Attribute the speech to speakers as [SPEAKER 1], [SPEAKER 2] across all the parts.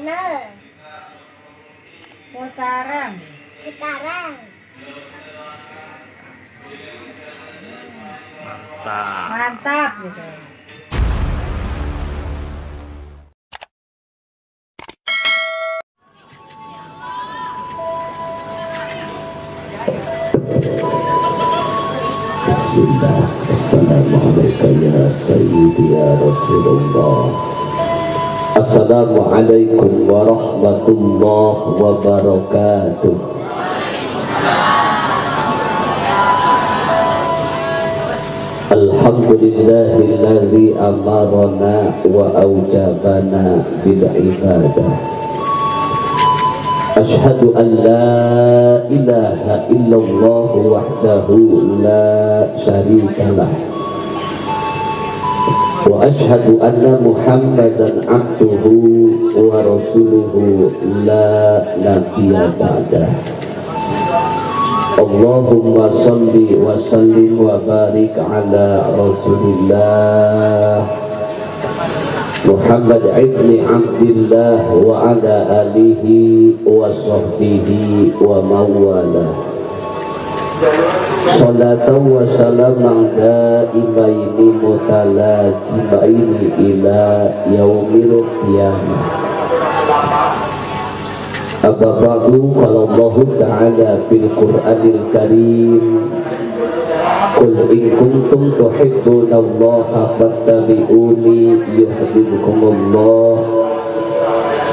[SPEAKER 1] Bener.
[SPEAKER 2] Sekarang.
[SPEAKER 1] Sekarang.
[SPEAKER 2] Mantap gitu.
[SPEAKER 3] Bismillah. Assalamualaikum ya Sayyidi ya Rasulullah. Assalamualaikum warahmatullahi wabarakatuh. Alhamdulillahilladzi amarana wa aujabana bil ibadah. Ashhadu an la ilaha illallah wahdahu la syarika lah. Wa ashhadu anna Muhammadan abduhu wa rasuluhu la nabiyya ba'dah. Allahumma salli wa sallim wa barik ala Rasulillah Muhammad ibn Abdillah wa ala alihi wa sahbihi wa mawala. Salatu wa salaman daimaini mutalajibaini ila yaumil qiyamah. Amma ba'du, qala Allah ta'ala fil Qur'anil Karim, qul in kuntum tuhibbunallaha fattabi'uni yuhibbukumullah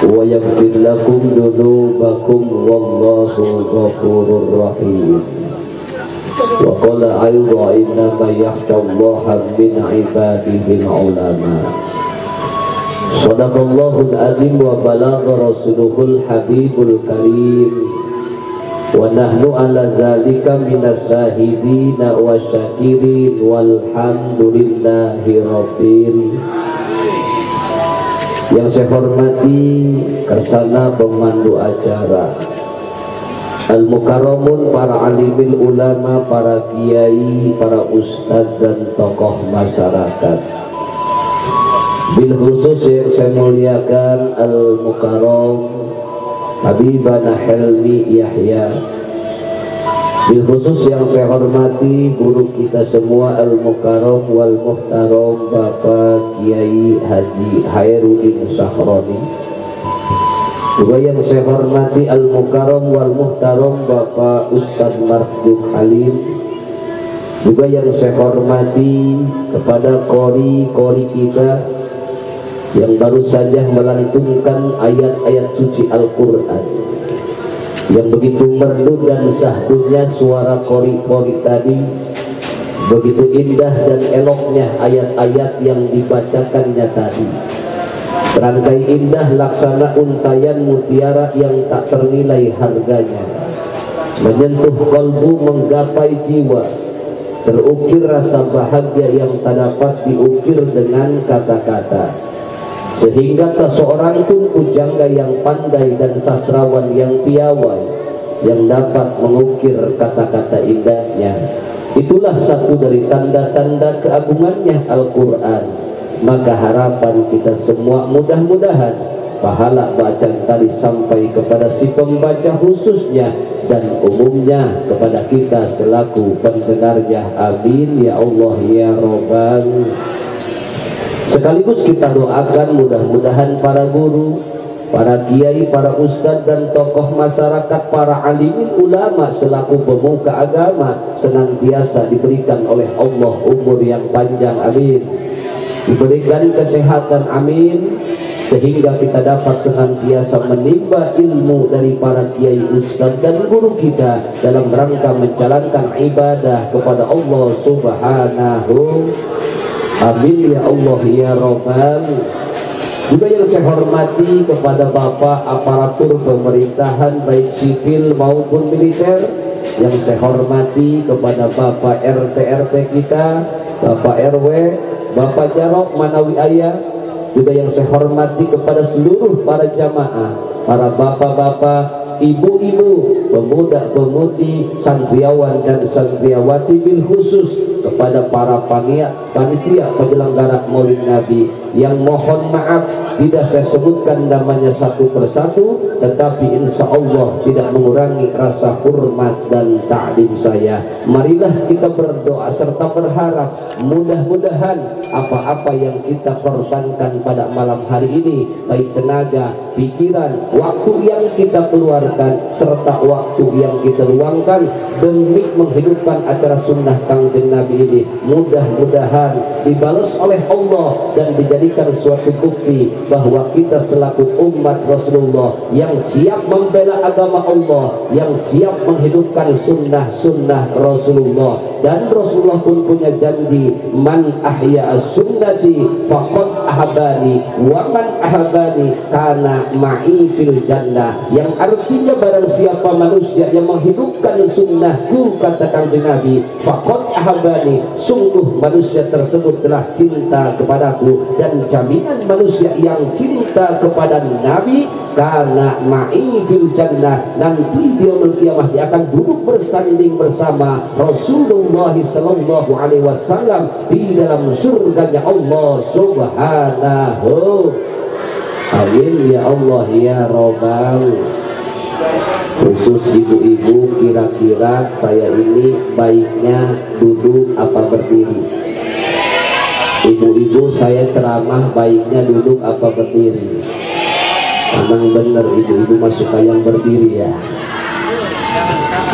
[SPEAKER 3] wa yaghfir lakum dhunubakum wallahu ghafurur rahim. Wa qala ayda innama yakhshallaha min ibadihi ulama. Sadaqallahul azim wa balagha rasuluhul habibul karim. Wa nahnu ala zalika minas sahidina wa syakirin walhamdulillahi rabbil. Yang saya hormati Kersana pemandu acara, Al-Mukarramun, para alimil ulama, para kiai, para ustadz dan tokoh masyarakat. Bil khusus yang saya muliakan Al-Mukarram Habibana Helmi Yahya. Bil khusus yang saya hormati guru kita semua Al-Mukarram wal Muhtaram Bapak Kiai Haji Khairuddin Sahroni. Juga yang saya hormati Al-Mukarram wal Muhtaram Bapak Ustadz Marjuk Halim. Juga yang saya hormati kepada kori-kori kita yang baru saja melantunkan ayat-ayat suci Al-Quran, yang begitu merdu dan sahdunya suara kori-kori tadi, begitu indah dan eloknya ayat-ayat yang dibacakannya tadi. Rangkai indah laksana untayan mutiara yang tak ternilai harganya, menyentuh kalbu, menggapai jiwa, terukir rasa bahagia yang tak dapat diukir dengan kata-kata. Sehingga tak seorang pun pujangga yang pandai dan sastrawan yang piawai yang dapat mengukir kata-kata indahnya. Itulah satu dari tanda-tanda keagungannya Al-Quran. Maka harapan kita semua mudah-mudahan pahala bacaan tadi sampai kepada si pembaca khususnya dan umumnya kepada kita selaku pendengarnya. Amin ya Allah ya Rabbal. Sekaligus kita doakan mudah-mudahan para guru, para kiai, para ustadz dan tokoh masyarakat, para alimin ulama selaku pemuka agama senantiasa diberikan oleh Allah umur yang panjang, amin. Diberikan kesehatan, amin. Sehingga kita dapat senantiasa menimba ilmu dari para kiai, ustadz dan guru kita dalam rangka menjalankan ibadah kepada Allah Subhanahu. Amin ya Allah ya Rabbal. Juga yang saya hormati kepada Bapak aparatur pemerintahan baik sipil maupun militer. Yang saya hormati kepada Bapak RT kita, Bapak RW, Bapak Jarok Manawi Ayah. Juga yang saya hormati kepada seluruh para jamaah, para bapak-bapak, ibu-ibu, pemuda-pemudi, santriawan dan santriawati bil khusus kepada para panitia penyelenggara Maulid Nabi yang mohon maaf tidak saya sebutkan namanya satu persatu, tetapi insya Allah tidak mengurangi rasa hormat dan ta'lim saya. Marilah kita berdoa serta berharap mudah-mudahan apa-apa yang kita korbankan pada malam hari ini, baik tenaga, pikiran, waktu yang kita keluarkan serta waktu yang kita luangkan demi menghidupkan acara sunnah Kangjeng Nabi ini, mudah-mudahan dibalas oleh Allah dan dijadikan suatu bukti bahwa kita selaku umat Rasulullah yang siap membela agama Allah, yang siap menghidupkan sunnah-sunnah Rasulullah. Dan Rasulullah pun punya janji, man ahya sunnati faqad ahabani wa man ahabani kana ma'i fil jannah, yang artinya barang siapa manusia yang menghidupkan sunnahku, kata Kanjeng Nabi, faqad ahabani, sungguh manusia tersebut telah cinta kepadaku. Dan jaminan manusia yang cinta kepada Nabi karena ma'i fil jannah, nanti di yaumul qiyamah dia akan duduk bersanding bersama Rasulullah sallallahu alaihi wasallam di dalam surganya Allah Subhanahu. Amin ya Allah ya Rabbal. Khusus ibu-ibu, kira-kira saya ini baiknya duduk apa berdiri? Ibu-ibu, saya ceramah baiknya duduk apa berdiri? Emang bener ibu-ibu masuk yang berdiri ya.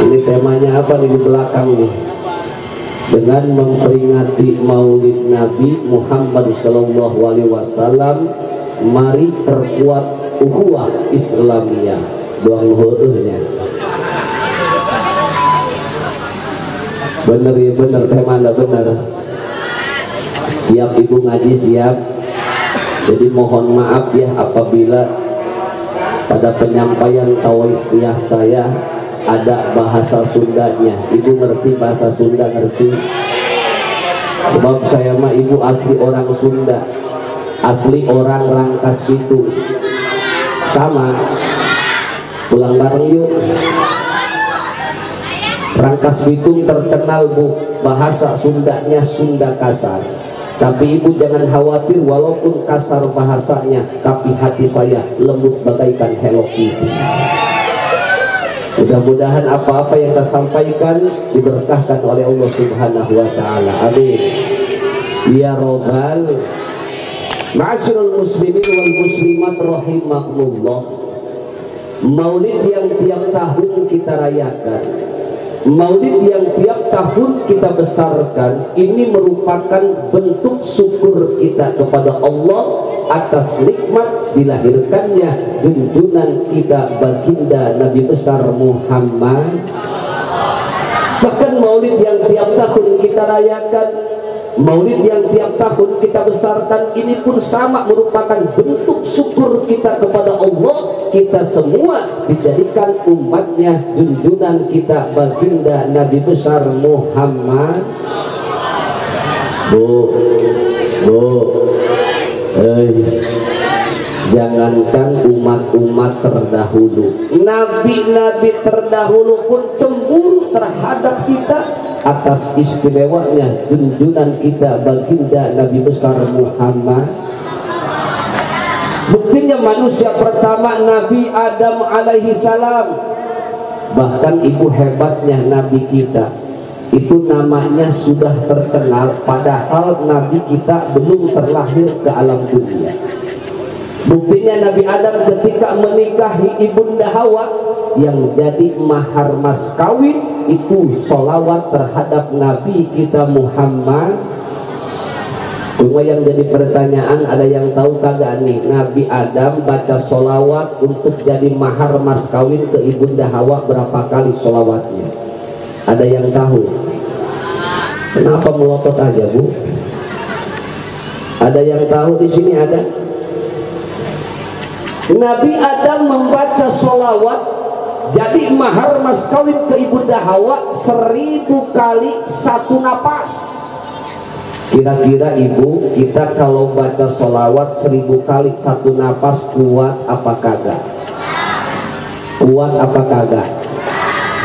[SPEAKER 3] Ini temanya apa nih di belakang nih? Dengan memperingati Maulid Nabi Muhammad sallallahu alaihi wasallam, mari perkuat ukhuwah Islamiyah. Doang heueuhnya. Bener ya, bener temanya bener. Siap ibu ngaji, siap. Jadi mohon maaf ya apabila pada penyampaian tausiah saya ada bahasa Sundanya. Ibu ngerti bahasa Sunda, ngerti? Sebab saya mah ibu asli orang Sunda, asli orang Rangkas Bitung. Sama, pulang bareng yuk. Rangkas Bitung terkenal bu, bahasa Sundanya Sunda kasar. Tapi ibu jangan khawatir, walaupun kasar bahasanya, tapi hati saya lembut bagaikan Hello Kitty. Mudah-mudahan apa-apa yang saya sampaikan diberkahkan oleh Allah Subhanahu wa taala. Amin. Ya Rabbal. Ma'asyiral muslimin wal muslimat rahimakumullah. Maulid yang tiap tahun kita rayakan, Maulid yang tiap tahun kita besarkan, ini merupakan bentuk syukur kita kepada Allah atas nikmat dilahirkannya junjungan kita baginda Nabi besar Muhammad. Bahkan Maulid yang tiap tahun kita rayakan, Maulid yang tiap tahun kita besarkan, ini pun sama merupakan bentuk syukur kita kepada Allah. Kita semua dijadikan umatnya junjungan kita baginda Nabi besar Muhammad. Jangankan umat-umat terdahulu, nabi-nabi terdahulu pun cemburu terhadap kita atas istimewanya junjungan kita baginda Nabi besar Muhammad. Buktinya manusia pertama Nabi Adam alaihi salam. Bahkan ibu hebatnya Nabi kita itu namanya sudah terkenal, padahal Nabi kita belum terlahir ke alam dunia. Buktinya Nabi Adam ketika menikahi ibunda Hawa, yang jadi mahar mas kawin itu sholawat terhadap Nabi kita Muhammad. Cuma yang jadi pertanyaan, ada yang tahu kagak nih, Nabi Adam baca sholawat untuk jadi mahar mas kawin ke ibunda Hawa berapa kali sholawatnya? Ada yang tahu? Kenapa melotot aja bu? Ada yang tahu di sini? Ada? Nabi Adam membaca sholawat jadi mahar mas kawin ke ibunda Hawa 1000 kali satu napas. Kira-kira ibu, kita kalau baca sholawat 1000 kali satu napas kuat apa kagak? Kuat apa kagak?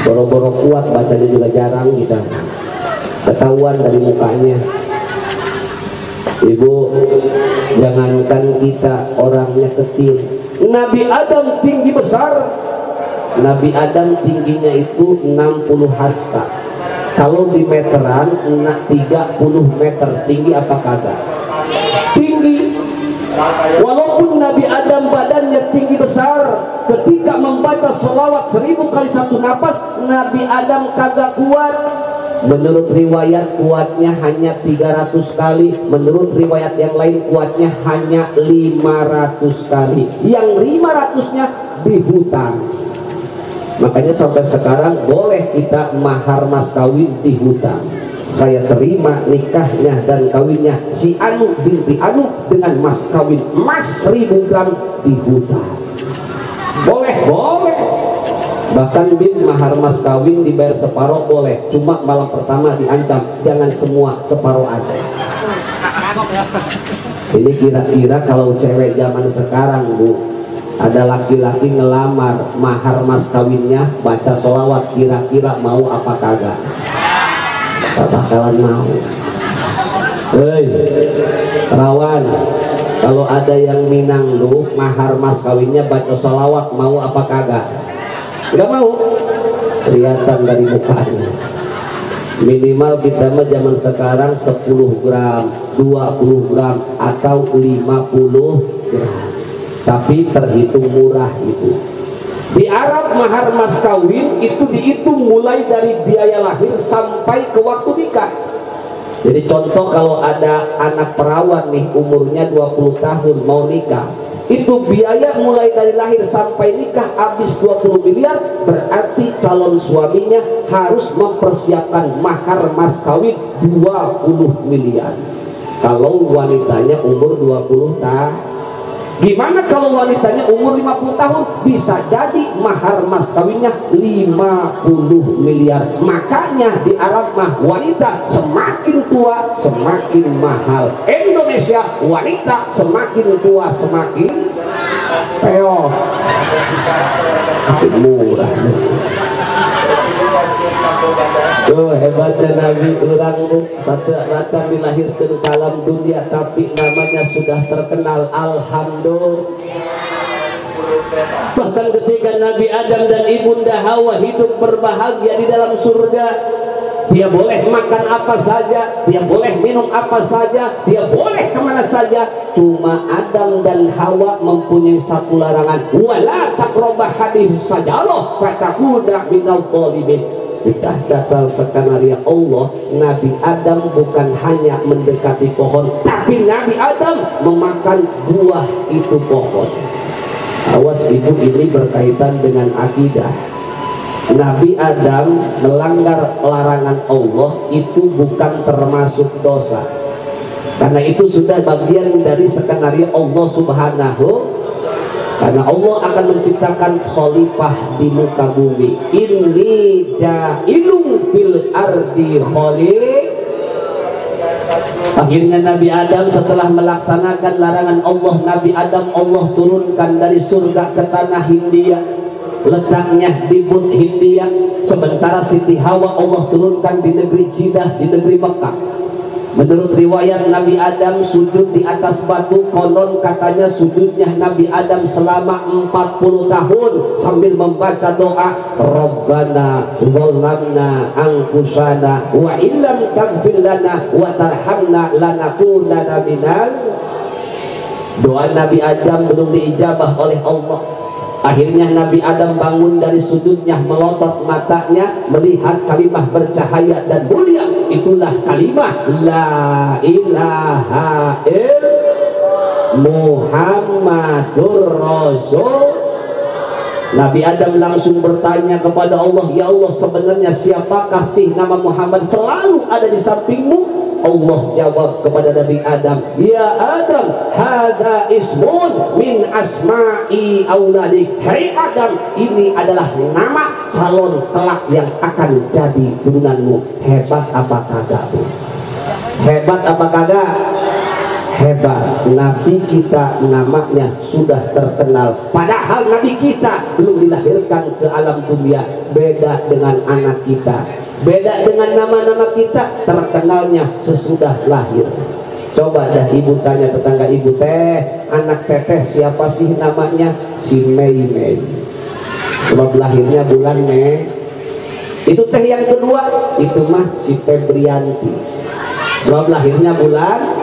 [SPEAKER 3] Boro-boro kuat bacanya juga jarang kita. Ketahuan dari mukanya. Ibu, jangankan kita orangnya kecil, Nabi Adam tinggi besar. Nabi Adam tingginya itu 60 hasta. Kalau di meteran 30 meter tinggi apa kagak? Tinggi. Walaupun Nabi Adam badannya tinggi besar, ketika membaca sholawat 1000 kali satu napas, Nabi Adam kagak kuat. Menurut riwayat kuatnya hanya 300 kali, menurut riwayat yang lain kuatnya hanya 500 kali. Yang 500-nya di hutan. Makanya sampai sekarang boleh kita mahar mas kawin di hutan. Saya terima nikahnya dan kawinnya si Anu binti Anu dengan mas kawin emas 1000 gram di hutan. Boleh, boleh. Bahkan bin mahar mas kawin dibayar separuh boleh, cuma malam pertama diancam jangan semua, separuh aja. Ini kira-kira kalau cewek zaman sekarang, Bu, ada laki-laki ngelamar, mahar mas kawinnya baca sholawat, kira-kira mau apa kagak? Tak bakalan mau. Hei rawan, kalau ada yang Minang lu mahar mas kawinnya baca sholawat, mau apa kagak? Gak mau. Kelihatan dari mukanya. Minimal kita mah zaman sekarang 10 gram, 20 gram atau 50 gram. Tapi terhitung murah itu. Di Arab mahar mas kawin itu dihitung mulai dari biaya lahir sampai ke waktu nikah. Jadi contoh kalau ada anak perawan nih umurnya 20 tahun mau nikah, itu biaya mulai dari lahir sampai nikah habis 20 miliar, berarti calon suaminya harus mempersiapkan mahar mas kawin 20 miliar. Kalau wanitanya umur 20 tahun, gimana kalau wanitanya umur 50 tahun? Bisa jadi mahar mas kawinnya 50 miliar. Makanya di Arab mah wanita semakin tua semakin mahal. Indonesia wanita semakin tua semakin peol, murah. Tuh hebatnya Nabi orang satu datang dilahirkan ke alam dunia tapi namanya sudah terkenal. Alhamdulillah. Bahkan ketika Nabi Adam dan Ibunda Hawa hidup berbahagia di dalam surga, dia boleh makan apa saja, dia boleh minum apa saja, dia boleh kemana saja. Cuma Adam dan Hawa mempunyai satu larangan, wala taqrabah hadis sajalah fatakuna minal zalimin. Kita kata skenario Allah, Nabi Adam bukan hanya mendekati pohon, tapi Nabi Adam memakan buah itu pohon. Awas ibu, ini berkaitan dengan akidah. Nabi Adam melanggar larangan Allah itu bukan termasuk dosa, karena itu sudah bagian dari skenario Allah Subhanahu. Karena Allah akan menciptakan khalifah di muka bumi. Inni ja'ilun fil ardi khalif. Akhirnya Nabi Adam setelah melaksanakan larangan Allah, Nabi Adam Allah turunkan dari surga ke tanah Hindia, letaknya di Bud Hindia. Sementara Siti Hawa Allah turunkan di negeri Jeddah, di negeri Mekah. Menurut riwayat Nabi Adam sujud di atas batu, konon katanya sujudnya Nabi Adam selama 40 tahun sambil membaca doa, Rabbana zalamna anfusana wa illam taghfir lana wa tarhamna lanakunanna minal. Doa Nabi Adam belum diijabah oleh Allah. Akhirnya Nabi Adam bangun dari sujudnya, melotot matanya, melihat kalimah bercahaya dan mulia. Itulah kalimah La ilaha illallah Muhammadur Rasul. Nabi Adam langsung bertanya kepada Allah, ya Allah, sebenarnya siapakah sih nama Muhammad selalu ada di sampingmu? Allah jawab kepada Nabi Adam, ya Adam, hadza ismun min asma'i auladik. Hai Adam, ini adalah nama calon kelak yang akan jadi turunanmu. Hebat apa kagak, Bu? Hebat apa kagak? Hebat, Nabi kita namanya sudah terkenal, padahal Nabi kita belum dilahirkan ke alam dunia. Beda dengan anak kita, beda dengan nama-nama kita, terkenalnya sesudah lahir. Coba dah ibu tanya tetangga ibu, teh anak teteh siapa sih namanya? Si Mei Mei, sebab lahirnya bulan Mei. Itu teh yang kedua, itu mah si Febrianti, sebab lahirnya bulan.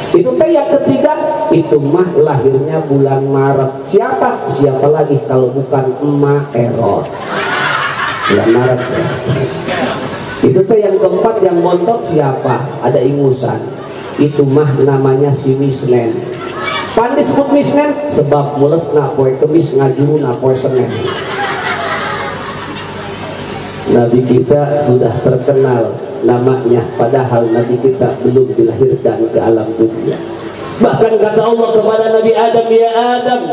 [SPEAKER 3] Itu teh yang ketiga, itu mah lahirnya bulan Maret. Siapa lagi kalau bukan Emak Erot, bulan Maret ya. Itu teh yang keempat yang montok siapa? Ada ingusan, itu mah namanya si Misnen. Pan disebut Misnen sebab mules na poe Kemis ngajuru na poe Senen. Nabi kita sudah terkenal namanya, padahal Nabi kita belum dilahirkan ke alam dunia. Bahkan kata Allah kepada Nabi Adam, ya Adam,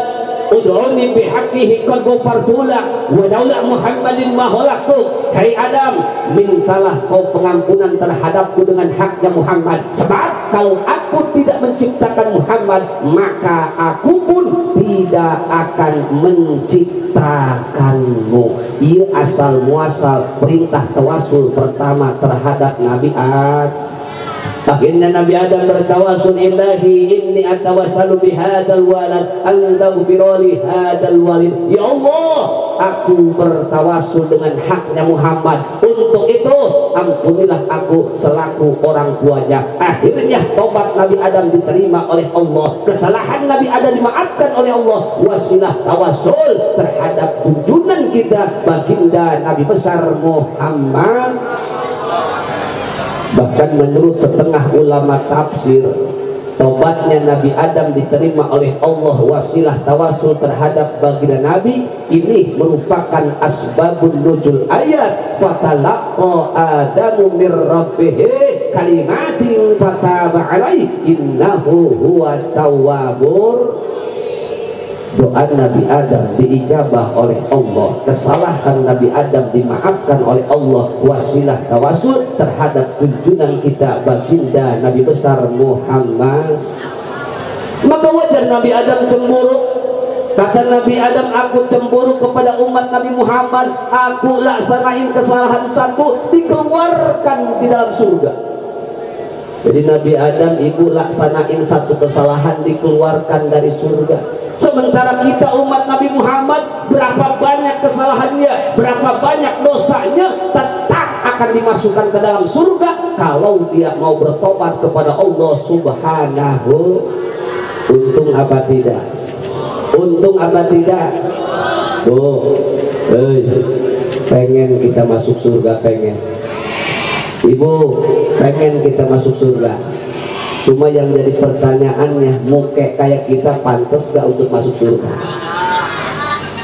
[SPEAKER 3] ud'uni bihaqqihi qad ghafartu lak wa laula Muhammadin ma khalaqtu. Hai Adam, mintalah kau pengampunan terhadapku dengan haknya Muhammad, sebab kalau aku tidak menciptakan Muhammad, maka aku pun tidak akan menciptakanmu. Ia asal muasal perintah tawasul pertama terhadap Nabi Adam. Akhirnya Nabi Adam bertawasul, ilahi inni atawassalu bihadzal walad anta ghfirli hadzal walid. Ya Allah, aku bertawasul dengan haknya Muhammad, untuk itu ampunilah aku selaku orang tuanya. Akhirnya tobat Nabi Adam diterima oleh Allah, kesalahan Nabi Adam dimaafkan oleh Allah. Wasilah tawasul terhadap junjungan kita baginda Nabi besar Muhammad. Bahkan menurut setengah ulama tafsir, tobatnya Nabi Adam diterima oleh Allah, wasilah tawasul terhadap baginda Nabi ini merupakan asbabun nuzul ayat fatalaqa adamu mir rabbih kalimatin fataba alaihi innahu huwa tawwabur. Doa Nabi Adam diijabah oleh Allah, kesalahan Nabi Adam dimaafkan oleh Allah, wasilah tawasul terhadap junjungan kita baginda Nabi besar Muhammad. Maka wajar Nabi Adam cemburu. Kata Nabi Adam, aku cemburu kepada umat Nabi Muhammad, aku laksanain kesalahan satu dikeluarkan di dalam surga. Jadi Nabi Adam, ibu laksanain satu kesalahan dikeluarkan dari surga. Sementara kita umat Nabi Muhammad, berapa banyak kesalahannya, berapa banyak dosanya, tetap akan dimasukkan ke dalam surga kalau dia mau bertobat kepada Allah Subhanahu. Untung apa tidak? Untung apa tidak? Tuh, pengen kita masuk surga, pengen. Ibu, pengen kita masuk surga. Cuma yang jadi pertanyaannya, muke kayak kita pantas gak untuk masuk surga?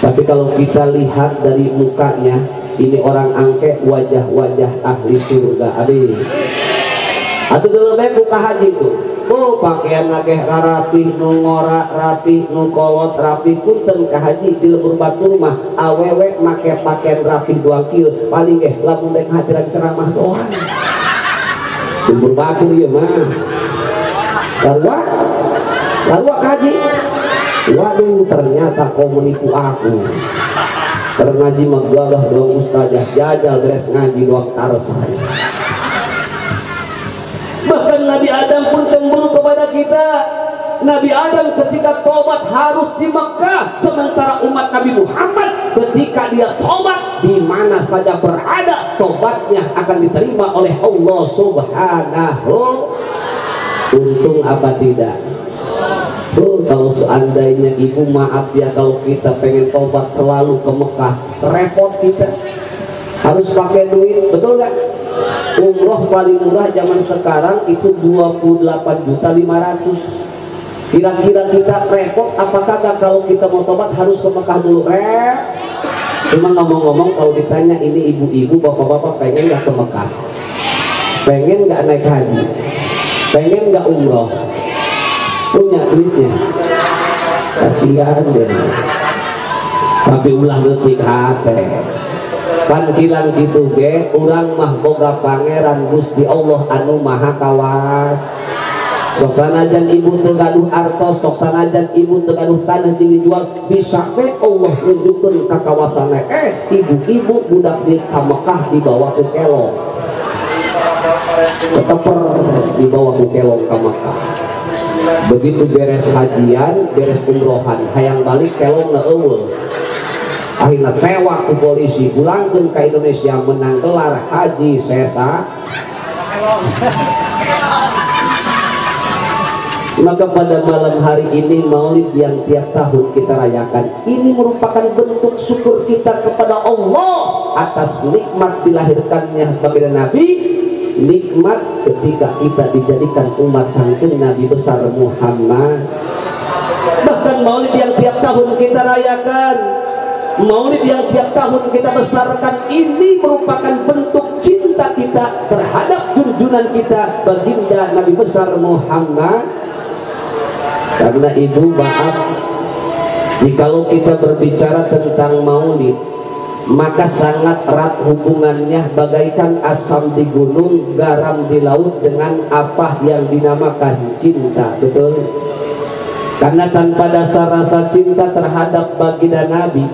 [SPEAKER 3] Tapi kalau kita lihat dari mukanya, ini orang angke wajah-wajah ahli surga. Adi, atau dulu baik muka haji itu, oh pakaian ngakeh rapi, nu ngorak rapi, nu kolot rapi, punten ke haji di lembur batu rumah, awewe make pakaian rapi dua kil, paling lamun dek hadiran ceramah doang. Lembur batu ya mah. Lalu kaji, waduh ternyata kau menipu aku. Ngaji magagah dong ustazah, jajal beres ngaji waktar saya. Bahkan Nabi Adam pun cemburu kepada kita. Nabi Adam ketika tobat harus di Mekah, sementara umat Nabi Muhammad ketika dia tobat di mana saja berada, tobatnya akan diterima oleh Allah Subhanahu. Untung apa tidak? Kalau seandainya ibu, maaf ya, kalau kita pengen tobat selalu ke Mekah, repot kita, harus pakai duit, betul gak? Umroh paling murah zaman sekarang itu 28.500.000. Kira-kira kita repot apakah gak kalau kita mau tobat harus ke Mekah dulu? Cuma ngomong-ngomong, kalau ditanya ini ibu-ibu, bapak-bapak pengen gak ke Mekah? Pengen gak naik haji? Pengen nggak umroh? Punya duitnya? Kasihan deh. Tapi ulah detik hati. Panggilan gitu ge, urang mah boga pangeran Gusti Allah anu maha kawas. sok sanajan ibu teu gaduh artos, sok sanajan ibu teu gaduh tanah jeung dijual, bisa we Allah nunjukkeun ka kawasan ibu-ibu budak di Mekah dibawa ku kelong, keteper dibawa ku kelong ka Mekah. Begitu beres hajian, beres umrohan, hayang balik kelongna eueuh. Akhirna tewak ku polisi, pulangkeun ka Indonesia menang gelar haji sesa. Maka pada malam hari ini maulid yang tiap tahun kita rayakan ini merupakan bentuk syukur kita kepada Allah atas nikmat dilahirkannya baginda Nabi, nikmat ketika kita dijadikan umat santun Nabi besar Muhammad. Bahkan maulid yang tiap tahun kita rayakan, maulid yang tiap tahun kita besarkan ini merupakan bentuk cinta kita terhadap junjungan kita baginda Nabi besar Muhammad. Karena ibu maaf, jikalau kita berbicara tentang maulid maka sangat erat hubungannya bagaikan asam di gunung, garam di laut dengan apa yang dinamakan cinta, betul? Karena tanpa dasar rasa cinta terhadap baginda Nabi,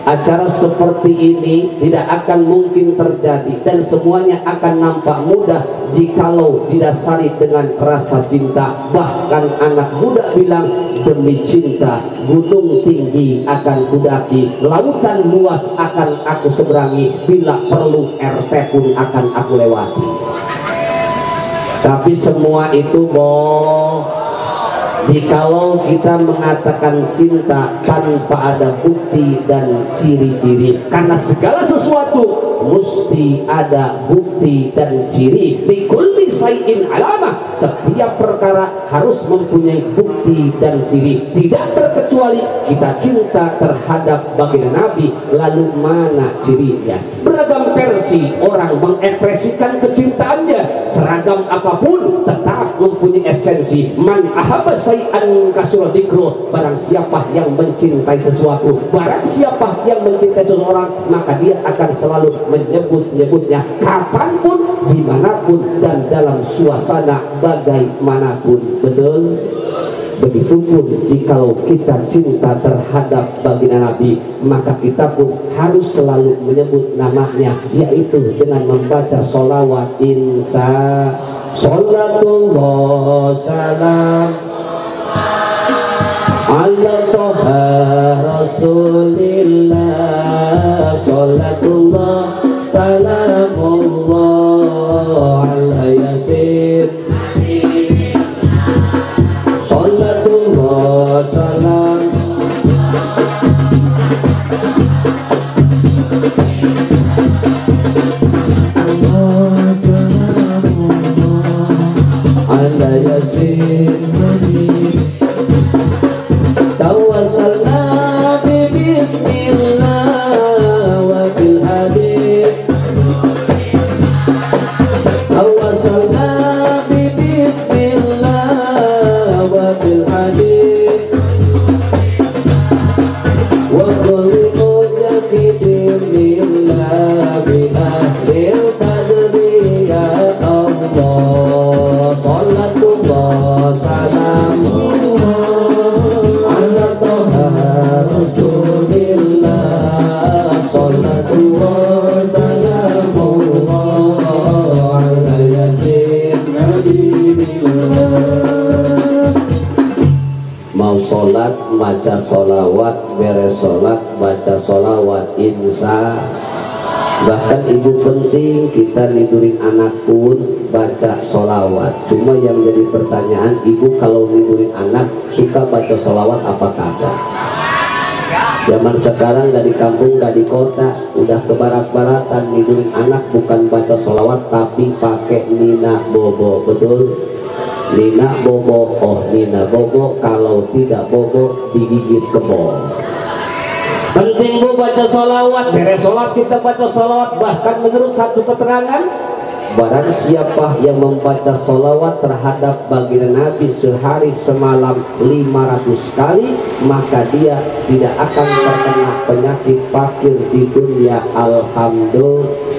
[SPEAKER 3] acara seperti ini tidak akan mungkin terjadi dan semuanya akan nampak mudah jikalau didasari dengan rasa cinta. Bahkan anak muda bilang, demi cinta gunung tinggi akan kudaki, lautan luas akan aku seberangi, bila perlu RT pun akan aku lewati. Tapi semua itu bohong jikalau kita mengatakan cinta tanpa ada bukti dan ciri-ciri. Karena segala sesuatu mesti ada bukti dan ciri. Fi kulli syai'in alamah, setiap perkara harus mempunyai bukti dan ciri. Tidak terkecuali kita cinta terhadap baginda Nabi, lalu mana cirinya? Beragam versi orang mengekspresikan kecintaannya, seragam apapun tetap mempunyai esensi. Man ahabba syai'an kasura dzikru, barang siapa yang mencintai sesuatu, barang siapa yang mencintai seseorang, maka dia akan selalu menyebut-nyebutnya kapanpun, dimanapun, dan dalam suasana bagaimanapun. Betul? Begitupun jikalau kita cinta terhadap baginda Nabi, maka kita pun harus selalu menyebut namanya, yaitu dengan membaca sholawat insya Sholatullah salam ala toha rasulillah, sholatullah salamullah ala yasin, sholatullah salam ala yasin tawassalna bi bismillah wa bil hadid, tawassalna bi bismillah wa bil hadid wa kulli mujaddidin lillah bi ahlil qadri ya Allah, sholatullah salamullah ala toha rasulillah, sholatullah salamullah ala yasin nabiillah. Mau sholat baca sholawat, beres sholat baca sholawat insya. Bahkan ibu penting kita nidurin anak pun baca sholawat. Cuma yang jadi pertanyaan, ibu kalau nidurin anak suka baca sholawat apa kagak? Zaman sekarang gak di kampung gak di kota, udah ke barat-baratan nidurin anak bukan baca sholawat tapi pakai nina bobo. Betul? Nina bobo, oh nina bobo, kalau tidak bobo digigit kebo. Penting bu baca sholawat, beres sholat kita baca sholawat. Bahkan menurut satu keterangan, barang siapa yang membaca sholawat terhadap baginda Nabi sehari semalam 500 kali, maka dia tidak akan terkena penyakit fakir di dunia. Alhamdulillah.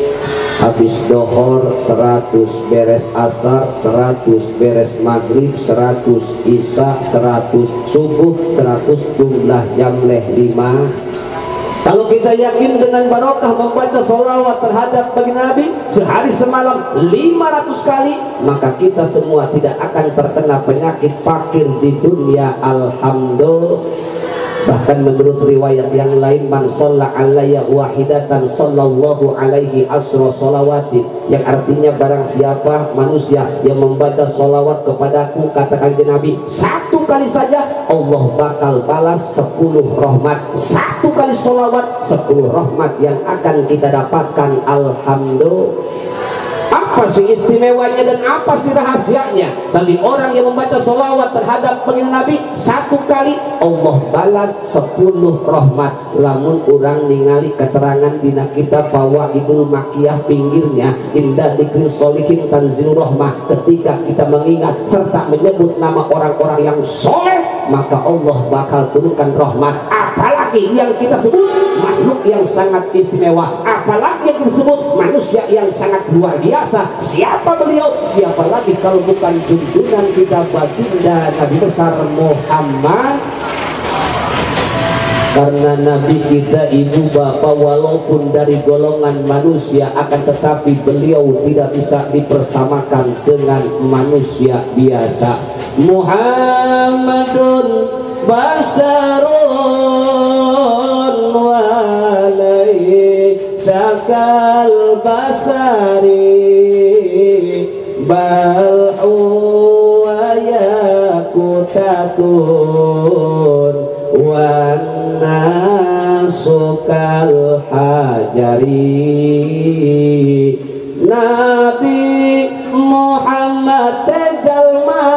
[SPEAKER 3] habis dohor 100, beres asar 100, beres maghrib 100, isya 100, subuh 100, jumlah jamleh 5. Kalau kita yakin dengan barokah membaca sholawat terhadap baginda Nabi sehari semalam 500 kali, maka kita semua tidak akan terkena penyakit fakir di dunia. Alhamdulillah. Bahkan menurut riwayat yang lain, man sholla alayya wahidatan sallallahu alaihi asra sholawati, yang artinya barang siapa manusia yang membaca sholawat kepadaku, katakan Nabi, satu kali saja Allah bakal balas 10 rahmat. Satu kali sholawat 10 rahmat yang akan kita dapatkan. Alhamdulillah. Apa sih istimewanya dan apa sih rahasianya? Bagi orang yang membaca sholawat terhadap baginda Nabi satu kali, Allah balas 10 rahmat. Lamun orang ningali keterangan dina kitab bahwa Idul Makiyah pinggirnya indah dikri solihin tanzil rahmah, ketika kita mengingat serta menyebut nama orang-orang yang soleh, maka Allah bakal turunkan rahmat. Apalagi yang kita sebut makhluk yang sangat istimewa, apalagi yang disebut manusia yang sangat luar biasa. Siapa beliau? Siapa lagi kalau bukan junjungan kita baginda Nabi besar Muhammad. Karena Nabi kita ibu bapak walaupun dari golongan manusia, akan tetapi beliau tidak bisa dipersamakan dengan manusia biasa. Muhammadun basarun walaihi syakal basari bal huwa yakutatun wan nasukal hajari. Nabi Muhammad tejalma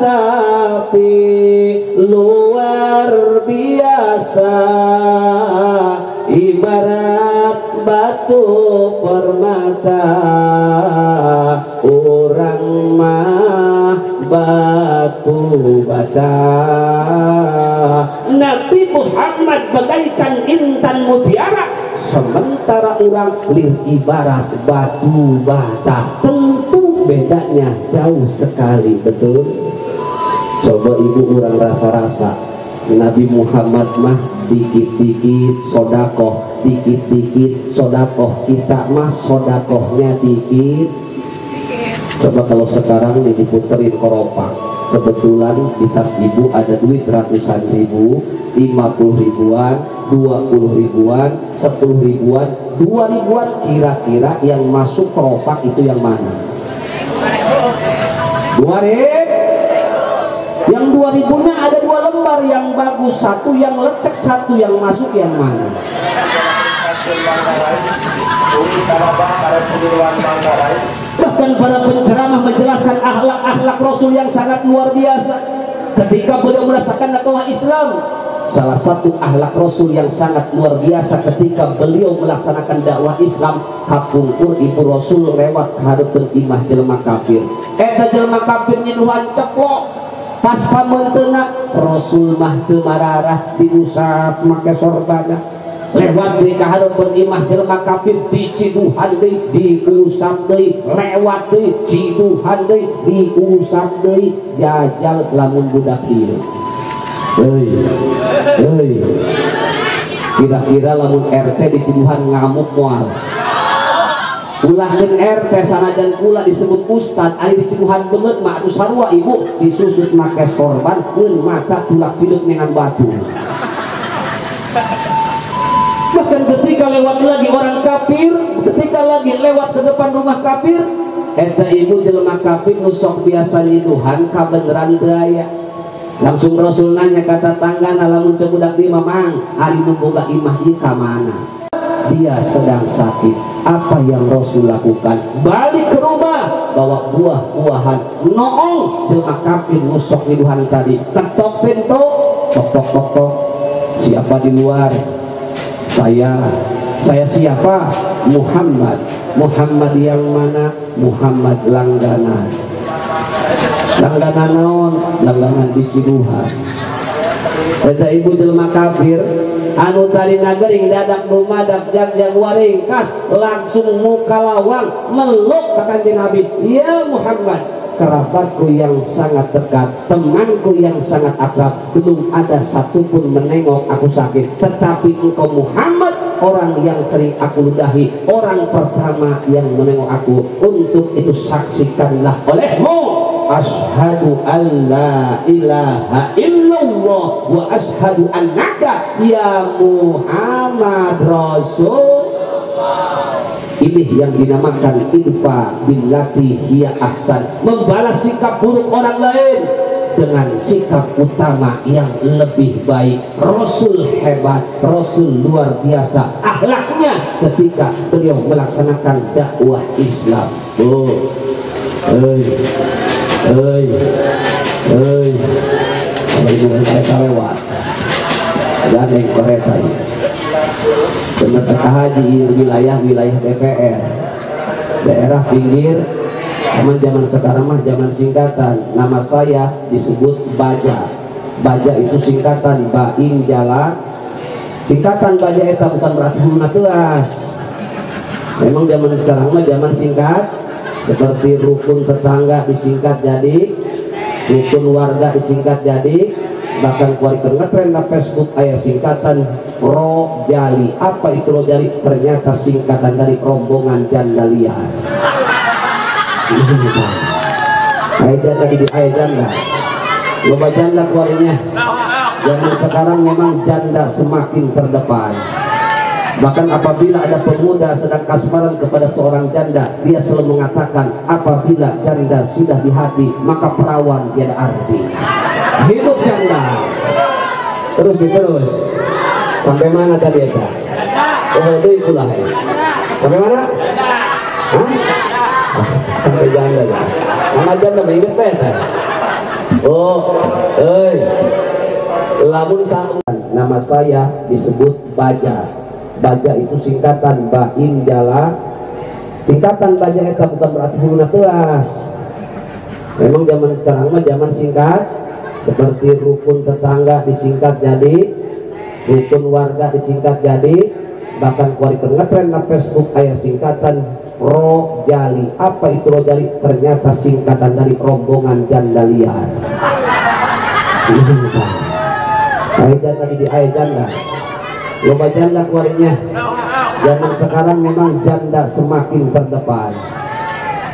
[SPEAKER 3] tapi luar biasa, ibarat batu permata, orang mah batu bata. Nabi Muhammad bagaikan intan mutiara, sementara orang lir ibarat batu bata. Tentu bedanya jauh sekali, betul? Coba ibu orang rasa-rasa, Nabi Muhammad mah dikit-dikit sodakoh, dikit-dikit sodakoh. Kita mah sodakohnya dikit. Coba kalau sekarang nih diputerin koropak, kebetulan di tas ibu ada duit ratusan ribu, 50 ribuan, 20 ribuan, 10 ribuan, 2 ribuan, kira-kira yang masuk koropak itu yang mana? 2.000. Yang 2000-nya ada 2 lembar, yang bagus satu, yang lecek satu, yang masuk yang mana? Bahkan para penceramah menjelaskan akhlak-akhlak Rasul yang sangat luar biasa ketika beliau merasakan dakwah Islam. Salah satu akhlak Rasul yang sangat luar biasa ketika beliau melaksanakan dakwah Islam, kapungkur ibu Rasul lewat hadapun imah jelema kafir. Eta jelema kafir nyiduhan ceplok. Pas pamentena Rasul mah teu mararah, diusap make sorbana. Lewat di kahareupeun imah jelema kafir, diciduhan deui, diusap deui, lewat deui, ciduhan deui, diusap deui. Jajal lamun budak ieu. Euy. Kira-kira lamun RT diciduhan ngamuk moal. Ulah dan RT sanajan kula disebut ustad, ari diciduhan beungeut mah atuh sarua ibu disusut make sorban, ngeun mata tulak cileuk dengan batu. Bahkan ketika lewat lagi orang kafir, ketika lagi lewat ke depan rumah kafir, eta ibu jelema kafir nu sok biasa nyiduhan kabeneran teu aya. Langsung Rasul nanya kata tanggana, lamun ceu budak di mamang ari nu boga imah ieu ka mana? Dia sedang sakit. Apa yang Rasul lakukan? Balik ke rumah, bawa buah-buahan, noong jelema kafir nusok nyiduhan tadi. Ketok pintu, tok. Siapa di luar? Saya siapa? Muhammad. Muhammad yang mana? Muhammad langganan. Langganan naon? Langganan di ciduhan. Eta ibu jelema kafir anu tarina gering dadak dumadak jag waring kas langsung muka lawang meluk ka Kanjeng Nabi, ya Muhammad, kerabatku yang sangat dekat, temanku yang sangat akrab, belum ada satupun menengok aku sakit, tetapi engkau Muhammad orang yang sering aku ludahi, orang pertama yang menengok aku. Untuk itu saksikanlah olehmu, asyhadu an la ilaha illallah wa asyhadu annaka ya Muhammad Rasulullah. Ini yang dinamakan idfa billati hiya ahsan, membalas sikap buruk orang lain dengan sikap utama yang lebih baik. Rasul hebat, Rasul luar biasa akhlaknya ketika beliau melaksanakan dakwah Islam. Kalau ini kereta lewat dan yang kereta ini benar haji wilayah DPR daerah pinggir. Zaman sekarang mah zaman singkatan. Nama saya disebut Baja. Baja itu singkatan Bain Jala. Singkatan Baja itu bukan berarti munatulas. Memang zaman sekarang mah zaman singkat, seperti rukun tetangga disingkat jadi, rukun warga disingkat jadi, bahkan kualikan ngetren na Facebook ayat singkatan Rojali. Apa itu Rojali? Ternyata singkatan dari rombongan janda liar. Ayat janda di ayat janda, loba janda kualinya. Zaman sekarang memang janda semakin terdepan. Bahkan apabila ada pemuda sedang kasmaran kepada seorang janda, dia selalu mengatakan apabila janda sudah di hati maka perawan tiada arti. Hidup janda. Terus sampai mana tadi ya? Oh itu itulah ya. Sampai mana? Hah? Sampai janda ya. Mana janda ingat peta? Oh, lamun saat nama saya disebut Baja. Baja itu singkatan Bain Jala. Singkatan Baja itu bukan berarti huruf kelas. Memang zaman sekarang mah zaman singkat, seperti rukun tetangga disingkat jadi, rukun warga disingkat jadi, bahkan kualikan ngetren na Facebook ayat singkatan Rojali. Apa itu Rojali? Ternyata singkatan dari rombongan janda liar. Ayat janda di ayat janda. Loba janda keluarnya. Zaman sekarang memang janda semakin terdepan.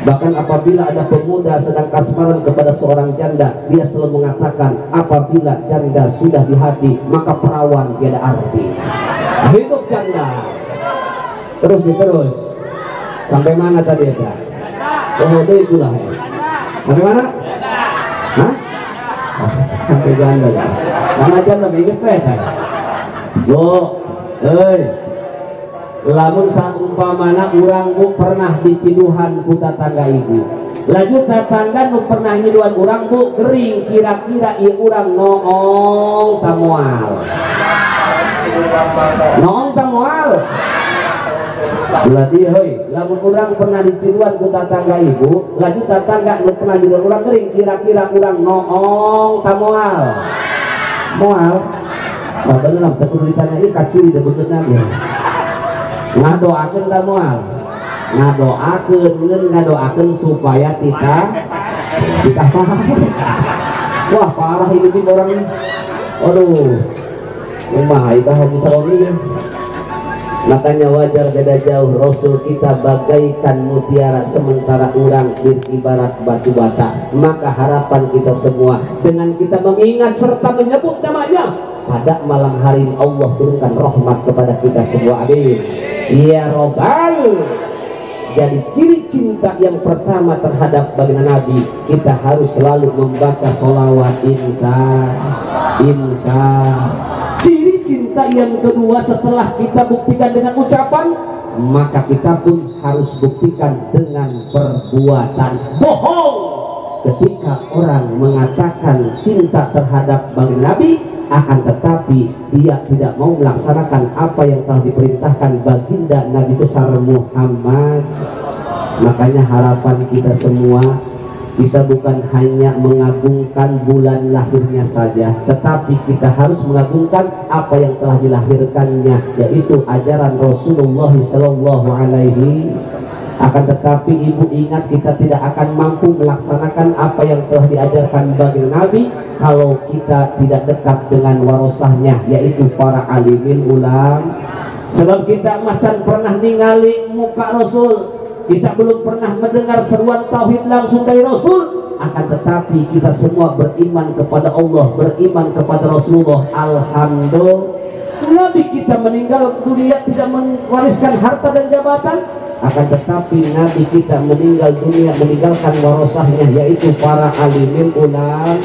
[SPEAKER 3] Bahkan apabila ada pemuda sedang kasmaran kepada seorang janda, dia selalu mengatakan apabila janda sudah di hati maka perawan tiada arti. Hidup janda. Terus sampai mana tadi ya? Oh itulah ya. Sampai mana? Hah? Sampai janda ya. Mana janda ingat peta? Lamun saumpamana urang bu pernah diciduhan ku tatangga ibu, lanjut tatangga nu pernah nyiduhan urang bu gering, kira-kira ieu urang noong tamual. Noong tamual. Berarti heuy, lamun urang pernah diciduhan ku tatangga ibu, lanjut tatangga nu pernah nyiduhan urang gering, kira-kira urang noong tamual. Moal. Sabenerna teh kudu ditanya ieu kaciri da beungeutna ge. Ngadoakeun da moal. Ngadoakeun supaya kita paham. Wah, parah ini sih orang ini. Aduh. Kumaha ibadah bisa ini. Makanya wajar beda jauh. Rasul kita bagaikan mutiara sementara orang beribarat batu bata. Maka harapan kita semua dengan kita mengingat serta menyebut namanya, pada malam hari ini Allah turunkan rahmat kepada kita semua. Amin ya robbal. Jadi ciri cinta yang pertama terhadap baginda Nabi, kita harus selalu membaca sholawat insan. Ciri cinta yang kedua setelah kita buktikan dengan ucapan, maka kita pun harus buktikan dengan perbuatan. Bohong ketika orang mengatakan cinta terhadap baginda Nabi, akan tetapi dia tidak mau melaksanakan apa yang telah diperintahkan baginda Nabi besar Muhammad. Makanya harapan kita semua kita bukan hanya mengagungkan bulan lahirnya saja, tetapi kita harus mengagungkan apa yang telah dilahirkannya, yaitu ajaran Rasulullah SAW. Akan tetapi ibu ingat, kita tidak akan mampu melaksanakan apa yang telah diajarkan bagi Nabi kalau kita tidak dekat dengan warosahnya, yaitu para alimin ulam. Sebab kita macam pernah ningali muka Rasul, kita belum pernah mendengar seruan tauhid langsung dari Rasul. Akan tetapi kita semua beriman kepada Allah, beriman kepada Rasulullah. Alhamdulillah, Nabi kita meninggal dunia tidak mewariskan harta dan jabatan, akan tetapi Nabi kita meninggal dunia meninggalkan warosahnya, yaitu para alimin ulam.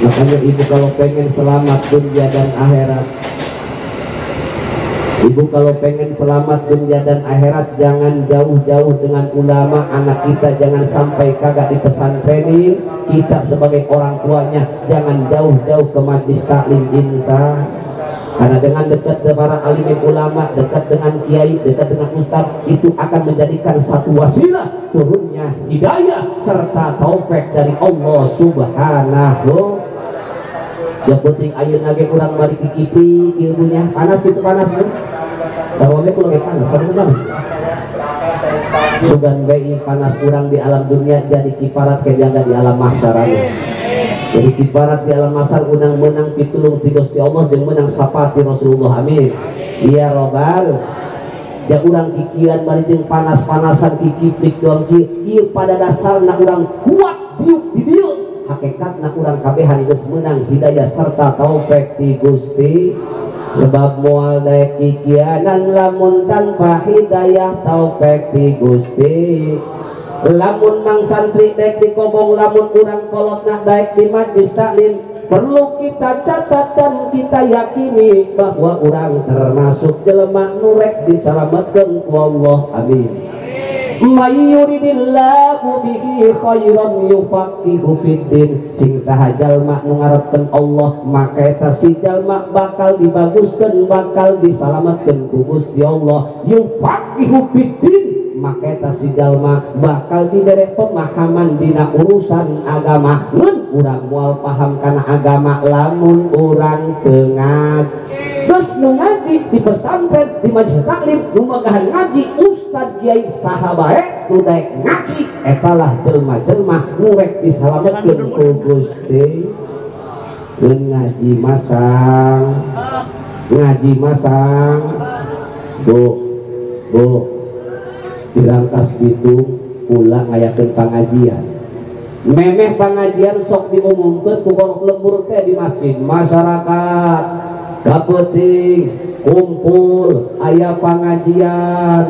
[SPEAKER 3] Makanya ibu kalau pengen selamat dunia dan akhirat, ibu kalau pengen selamat dunia dan akhirat, jangan jauh-jauh dengan ulama. Anak kita jangan sampai kagak di pesantrenin. Kita sebagai orang tuanya jangan jauh-jauh ke majlis taklim insa. Karena dengan dekat dengan para alim ulama, dekat dengan kiai, dekat dengan ustaz, itu akan menjadikan satu wasilah turunnya hidayah serta taufik dari Allah Subhanahu. Yang penting ayeuna lagi kurang balik kikipi ilmunya. Panas itu panas kan? Sarwane ku lagi panas, sarwane. Sugan bae panas kurang di alam dunia jadi kiparat ke jaga di alam mahsyar. Jadi kibarat di alam masal unang menang pitulung ti Gusti Allah jeung menang sapati Rasulullah. Amin. Iya robbal. Ya urang kikian bari jeung panas-panasan kikiplik doang kieu pada dasarna urang kuat diuk di dieu. Hakikatna urang kabehan geus menang hidayah serta taufik ti Gusti. Sebab moal daek kikianan lamun tanpa hidayah taufik ti Gusti. Lamun mang santri daek di kobong, lamun urang kolotna daek di majlis taklim, perlu kita catat dan kita yakini bahwa urang termasuk jelema nu rek disalametkeun ku Allah. Amin. May yuridillahu bihi khairan yufaqihu fiddin. Sing saha jalma nu ngarepkeun Allah, maka eta si jalma bakal dibaguskeun, bakal disalametkeun ku Gusti Allah. Yufaqihu fiddin, maka eta si jalma bakal diberi pemahaman dina urusan agama. Mun urang moal paham kana agama lamun urang teu ngaji. Terus nu ngaji di pesantren, di majelis taklim, nu magahan ngaji ustad kiai saha bae nu daek ngaji, eta lah jelema-jelema nu rek disalametkeun ku Gusti. Ngaji masang, ngaji masang. Bu dirangkas gitu ulang ngayakeun pangajian. Memeh pangajian sok diumumkeun ku golok lembur teh di masjid. Masyarakat kapeting kumpul aya pangajian.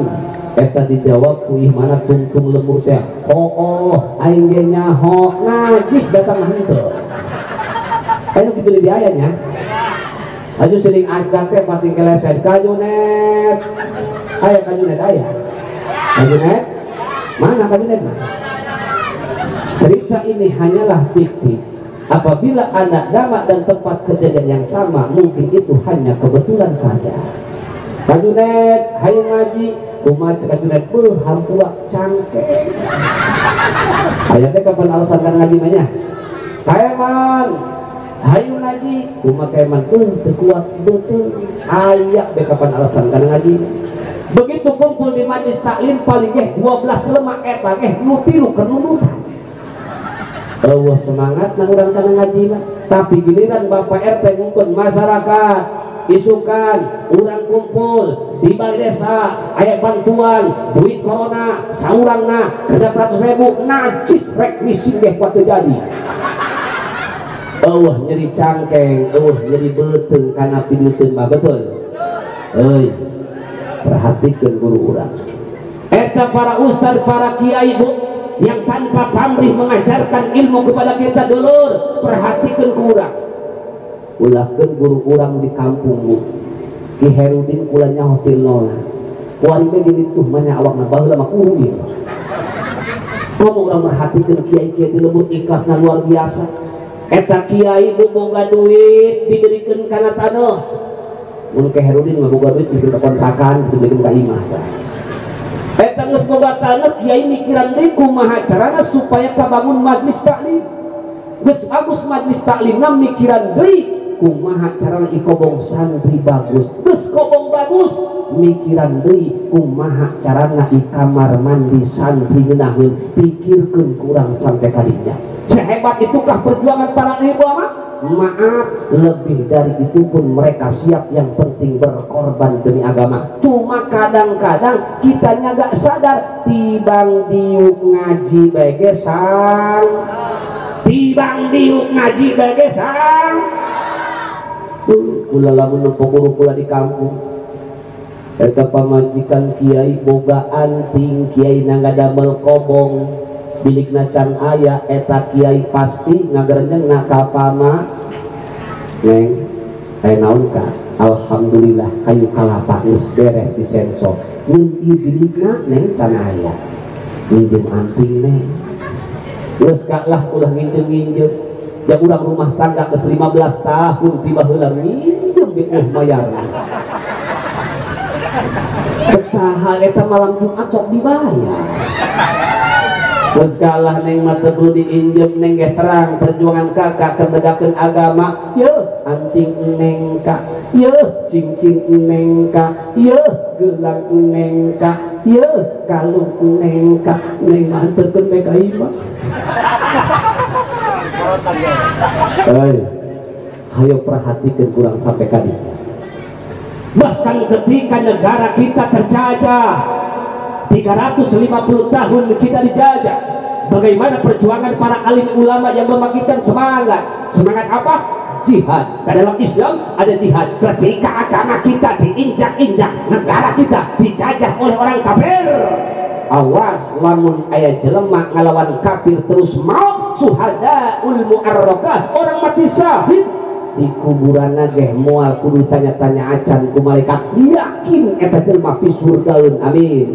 [SPEAKER 3] Eta dijawab ku ih mana tungtung lembur teh. Oh aing ge nyaho najis datang henteu. Anu kitu di ayatnya. Aju sering agak teh pati keleset kajunet. Aya kajunet aya. Kajunet? Mana kajunet? Cerita ini hanyalah fiktif. Apabila anak nama dan tempat kejadian yang sama, mungkin itu hanya kebetulan saja. Kajunet, hayu ngaji, kumaha kajunet beuh hampura cangkeng. Ayatnya kapan alasan kan ngaji mah nya? Kaeman, hayu ngaji, kumaha kaeman teu kuat betul. Aya be kapan alasan kan ngaji. Begitu kumpul di majlis taklim paling ge 12 jelema eta ge nu tilu keur nunutan. Allah semangat nang urang kana ngaji mah. Tapi giliran Bapak RT ngumpul masyarakat isukan urang kumpul di balai desa aya bantuan duit corona saurangna 600.000 najis rek miskin deh kuat terjadi. Allah nyeri cangkeng, Allah nyeri beuteung kana piduteun mah betul. Euy perhatikan guru urang eta para ustad para kiai bu yang tanpa pamrih mengajarkan ilmu kepada kita dulur. Perhatikan ku urang ulahkeun guru urang di kampungmu Ki Herudin kula nyaho cilnona kuari ge dilituh manya awakna baheula mah guru ieu. Komo urang merhatikeun kiai-kiai di lembur ikhlasna luar biasa. Eta kiai nu boga duit dibeureikeun kana taneuh. Mun Ki Herudin mah boga duit dibeureun kontrakan dibeureikeun ka imah. Eta geus bogatana kiai mikiran deui kumaha carana supaya kabangun majlis taklim. Geus bagus majlis taklimna mikiran deui kumaha carana ikobong santri bagus. Geus kobong bagus mikiran deui kumaha carana di kamar mandi santri ngeunaheun, pikirkeun kurang sampai kadinya. Sehebat itukah perjuangan para ibu mah? Maaf, lebih dari itu pun mereka siap, yang penting berkorban demi agama. Cuma kadang-kadang kitanya gak sadar, tibang diuk ngaji begesang, tibang diuk ngaji begesang. Kula lamun nempo guru kula di kampung, eta pamajikan kiai boga anting, kiai nangga damel kobong, bilikna can aya, eta kiai pasti ngagerenjeng nakapama neng naon ka. Alhamdulillah kayu kalapa geus beres disensor, mun ieu bilikna neng can aya minjem anting neng geus kalah ulah nginjem-nginjem. Yang urang rumah tangga geus 15 tahun tiba heula minjem beuh mayarna. Cek saha eta malam Jumat sok dibayar. Terus kalah neng mata perlu diinjem neng ge terang perjuangan kakak ketegakeun agama. Yeuh anting neng ka, yeuh cincin neng ka, yeuh gelang neng ka, yeuh kalung neng ka, neng anterkeun me ka imah. Hayo perhatikan kurang sampai kali. Bahkan ketika negara kita terjajah 350 tahun kita dijajah, bagaimana perjuangan para alim ulama yang membangkitkan semangat apa? Jihad. Dan dalam Islam ada jihad. Ketika agama kita diinjak-injak, negara kita dijajah oleh orang kafir, awas lamun aya jelema ngalawan kafir terus maut, suhadaul mu'arrakah, orang mati syahid di kuburan ge moal kudu tanya-tanya acan ku malaikat, yakin eta jelema fi surgaeun. Amin.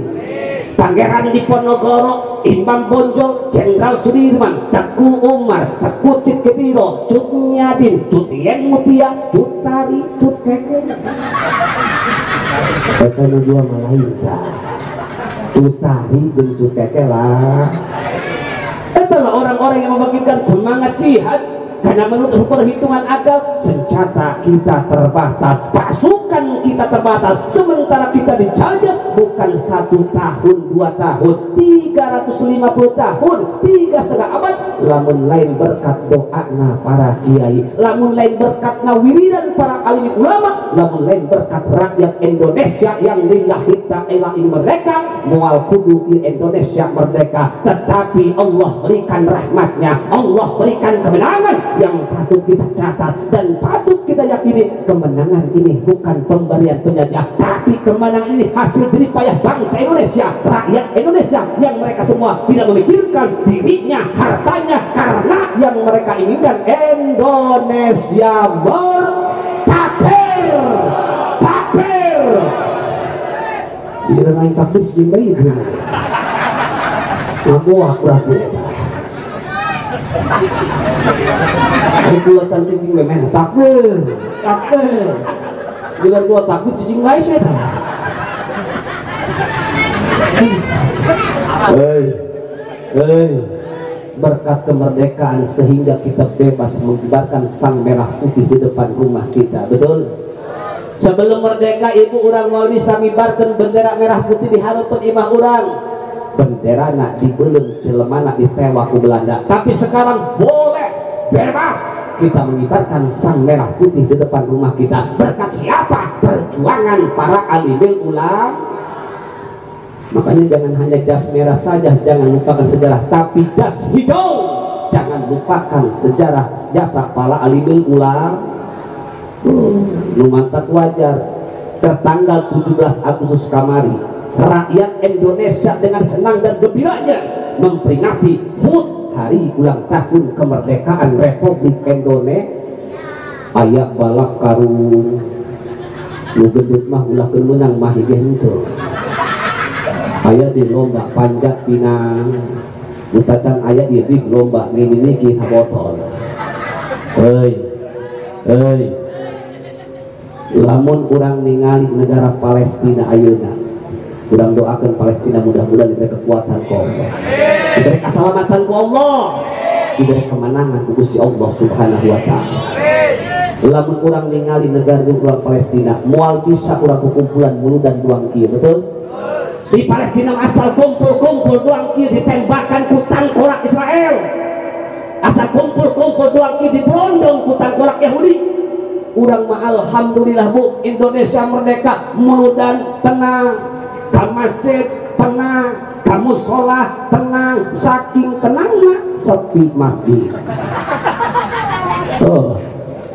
[SPEAKER 3] Pangeran Diponegoro, Imam Bonjol, Jenderal Sudirman, Teku Umar, Teku Cik Kediro, Cut Nyadin, Cut Yen Mutia, Cut Tari, Cut Keke. Eta nu dua malaikat. Cut Tari jeung Cut Keke lah. Eta lah orang-orang yang membangkitkan semangat jihad. Karena menurut perhitungan akal, senjata kita terbatas, pasukan kita terbatas, sementara kita dijajah bukan 1 tahun 2 tahun, 350 tahun, 3,5 abad. Lamun lain berkat doana para kiai, lamun lain berkat wiridan para alim ulama, lamun lain berkat rakyat Indonesia yang lillahi ta'ala mereka mual kudu di Indonesia merdeka. Tetapi Allah berikan rahmatnya, Allah berikan kemenangan yang patut kita catat dan patut kita yakini. Kemenangan ini bukan pemberian penjajah, tapi kemenangan ini hasil jerih payah bangsa Indonesia, rakyat Indonesia yang mereka semua tidak memikirkan dirinya, hartanya, karena yang mereka inginkan Indonesia bertakbir. Takbir. Dia naik takbir sih baik. Aku ragu. Aku letan cicing memang takbir. Bila gua takbir cicing lain saya. Berkat kemerdekaan sehingga kita bebas mengibarkan sang merah putih di depan rumah kita, betul? Sebelum merdeka ibu orang mau bisa mengibarkan bendera merah putih di harapan imah orang, bendera nak dibelum jelemana ditewa ku Belanda. Tapi sekarang boleh bebas kita mengibarkan sang merah putih di depan rumah kita. Berkat siapa? Perjuangan para alimul ulama. Makanya jangan hanya jas merah saja, jangan lupakan sejarah, tapi jas hijau, jangan lupakan sejarah jasa para alimul ulama. Lumantak wajar tertanggal 17 Agustus kamari, rakyat Indonesia dengan senang dan gembiranya memperingati HUT, hari ulang tahun kemerdekaan Republik Indonesia. Ayak balak karung nu gendut mah ulah menang mah henteu. Aya di lomba panjat pinang, utacan aya di lomba niki botol. Lamun urang ningali negara Palestina ayeuna, Kurang doakan Palestina mudah-mudahan diberi kekuatan ku Allah, diberi keselamatan ku Allah, diberi kemenangan ku Gusti Allah Subhanahu wa taala. Lamun urang ningali negara urang Palestina moal bisa urang kumpulan mulu dan duang kieu, betul? Di Palestina asal kumpul-kumpul duang kieu ditembakkan ku tangkorak Israel. Asal kumpul-kumpul duang kieu diblondong ku tangkorak Yahudi. Urang mah alhamdulillah Bu, Indonesia merdeka, mulu dan tenang, ke masjid tenang, ke mushola tenang, saking tenangnya sepi masjid. Oh,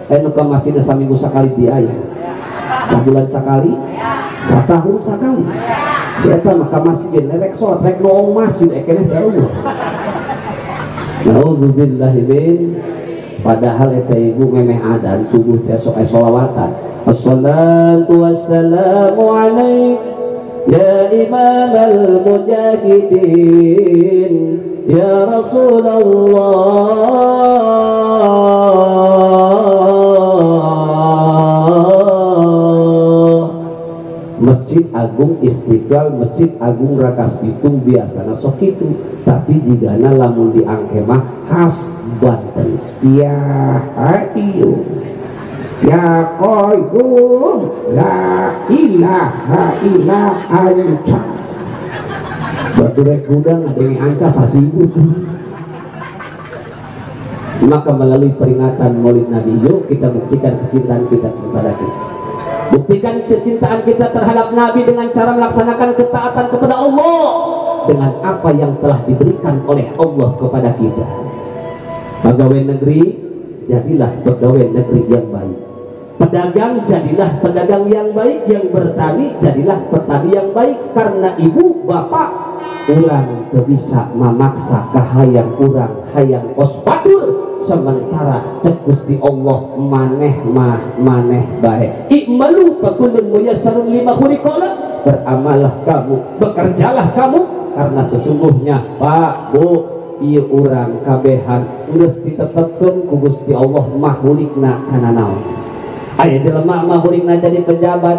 [SPEAKER 3] anu ke masjid saminggu sekali biaya, sebulan sekali, setahun sekali. Si eta mah ke masjid rek sholat rek noong masjid ekeneh teh Allah. Nauzubillahi min. Padahal eta ibu memeh adan subuh teh sok sholawatan. Assalatu wassalamu alaik ya imam al-mujahidin ya Rasulullah. Masjid Agung Istiqlal, Masjid Agung Rakas Bitung biasana sok itu, tapi jigana lamun diangke mah khas Banten. Ya hayu ya qayyum la ilaha illa anta. Baturek gudang ada yang anca sasibut. Maka melalui peringatan Maulid Nabi, yuk kita buktikan kecintaan kita kepada kita. Buktikan kecintaan kita terhadap Nabi dengan cara melaksanakan ketaatan kepada Allah dengan apa yang telah diberikan oleh Allah kepada kita. Pegawai negeri, jadilah pegawai negeri yang baik. Pedagang, jadilah pedagang yang baik. Yang bertani, jadilah petani yang baik. Karena ibu, bapak, urang bisa memaksa kahayang urang hayang kos batur. Sementara cek Gusti Allah maneh baik. I'malu fakullun muyassarun lima khuliqala. Beramalah kamu, bekerjalah kamu, karena sesungguhnya Pak, Bu, ieu urang kabehan geus ditetepkeun ku Gusti Allah mahhulikna kana naon. Aya jelema mahhulikna jadi pejabat,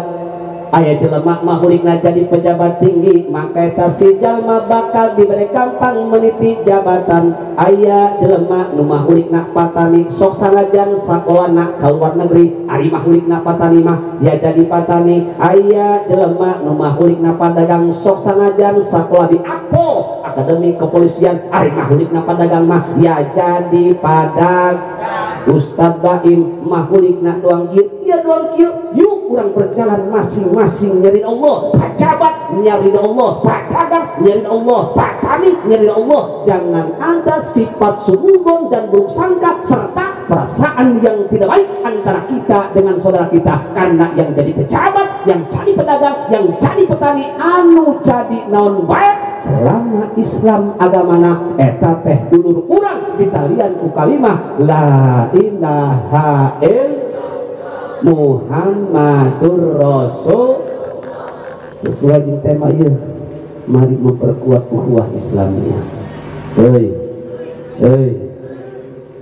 [SPEAKER 3] aya jelema mahhulikna jadi pejabat tinggi, maka eta si jalma bakal diberi gampang meniti jabatan. Aya jelema nu mahhulikna patani, sok sanajan sakolana ka luar negeri, ari mahhulikna patani mah ya jadi patani. Aya jelema nu mahhulikna padagang, sok sanajan sakola di Akpol Akademi Kepolisian, ari mahhulikna padagang mah ya jadi padag. Ustadz Baim mahhulikna doang kieu, ya doang kieu. Yuk urang berjalan masing-masing nyari Allah. Pejabat nyari Allah, pedagang nyari Allah, petani nyari Allah. Jangan ada sifat suudzon dan buruk sangka serta perasaan yang tidak baik antara kita dengan saudara kita. Karena yang jadi pejabat, yang jadi pedagang, yang jadi petani, anu jadi naon baik selama Islam agamana eta teh dulur urang ditalian ku kalimah la ilaha illallah Muhammadur Rasul. Sesuai dengan tema ieu, mari memperkuat ukhuwah Islamiyah.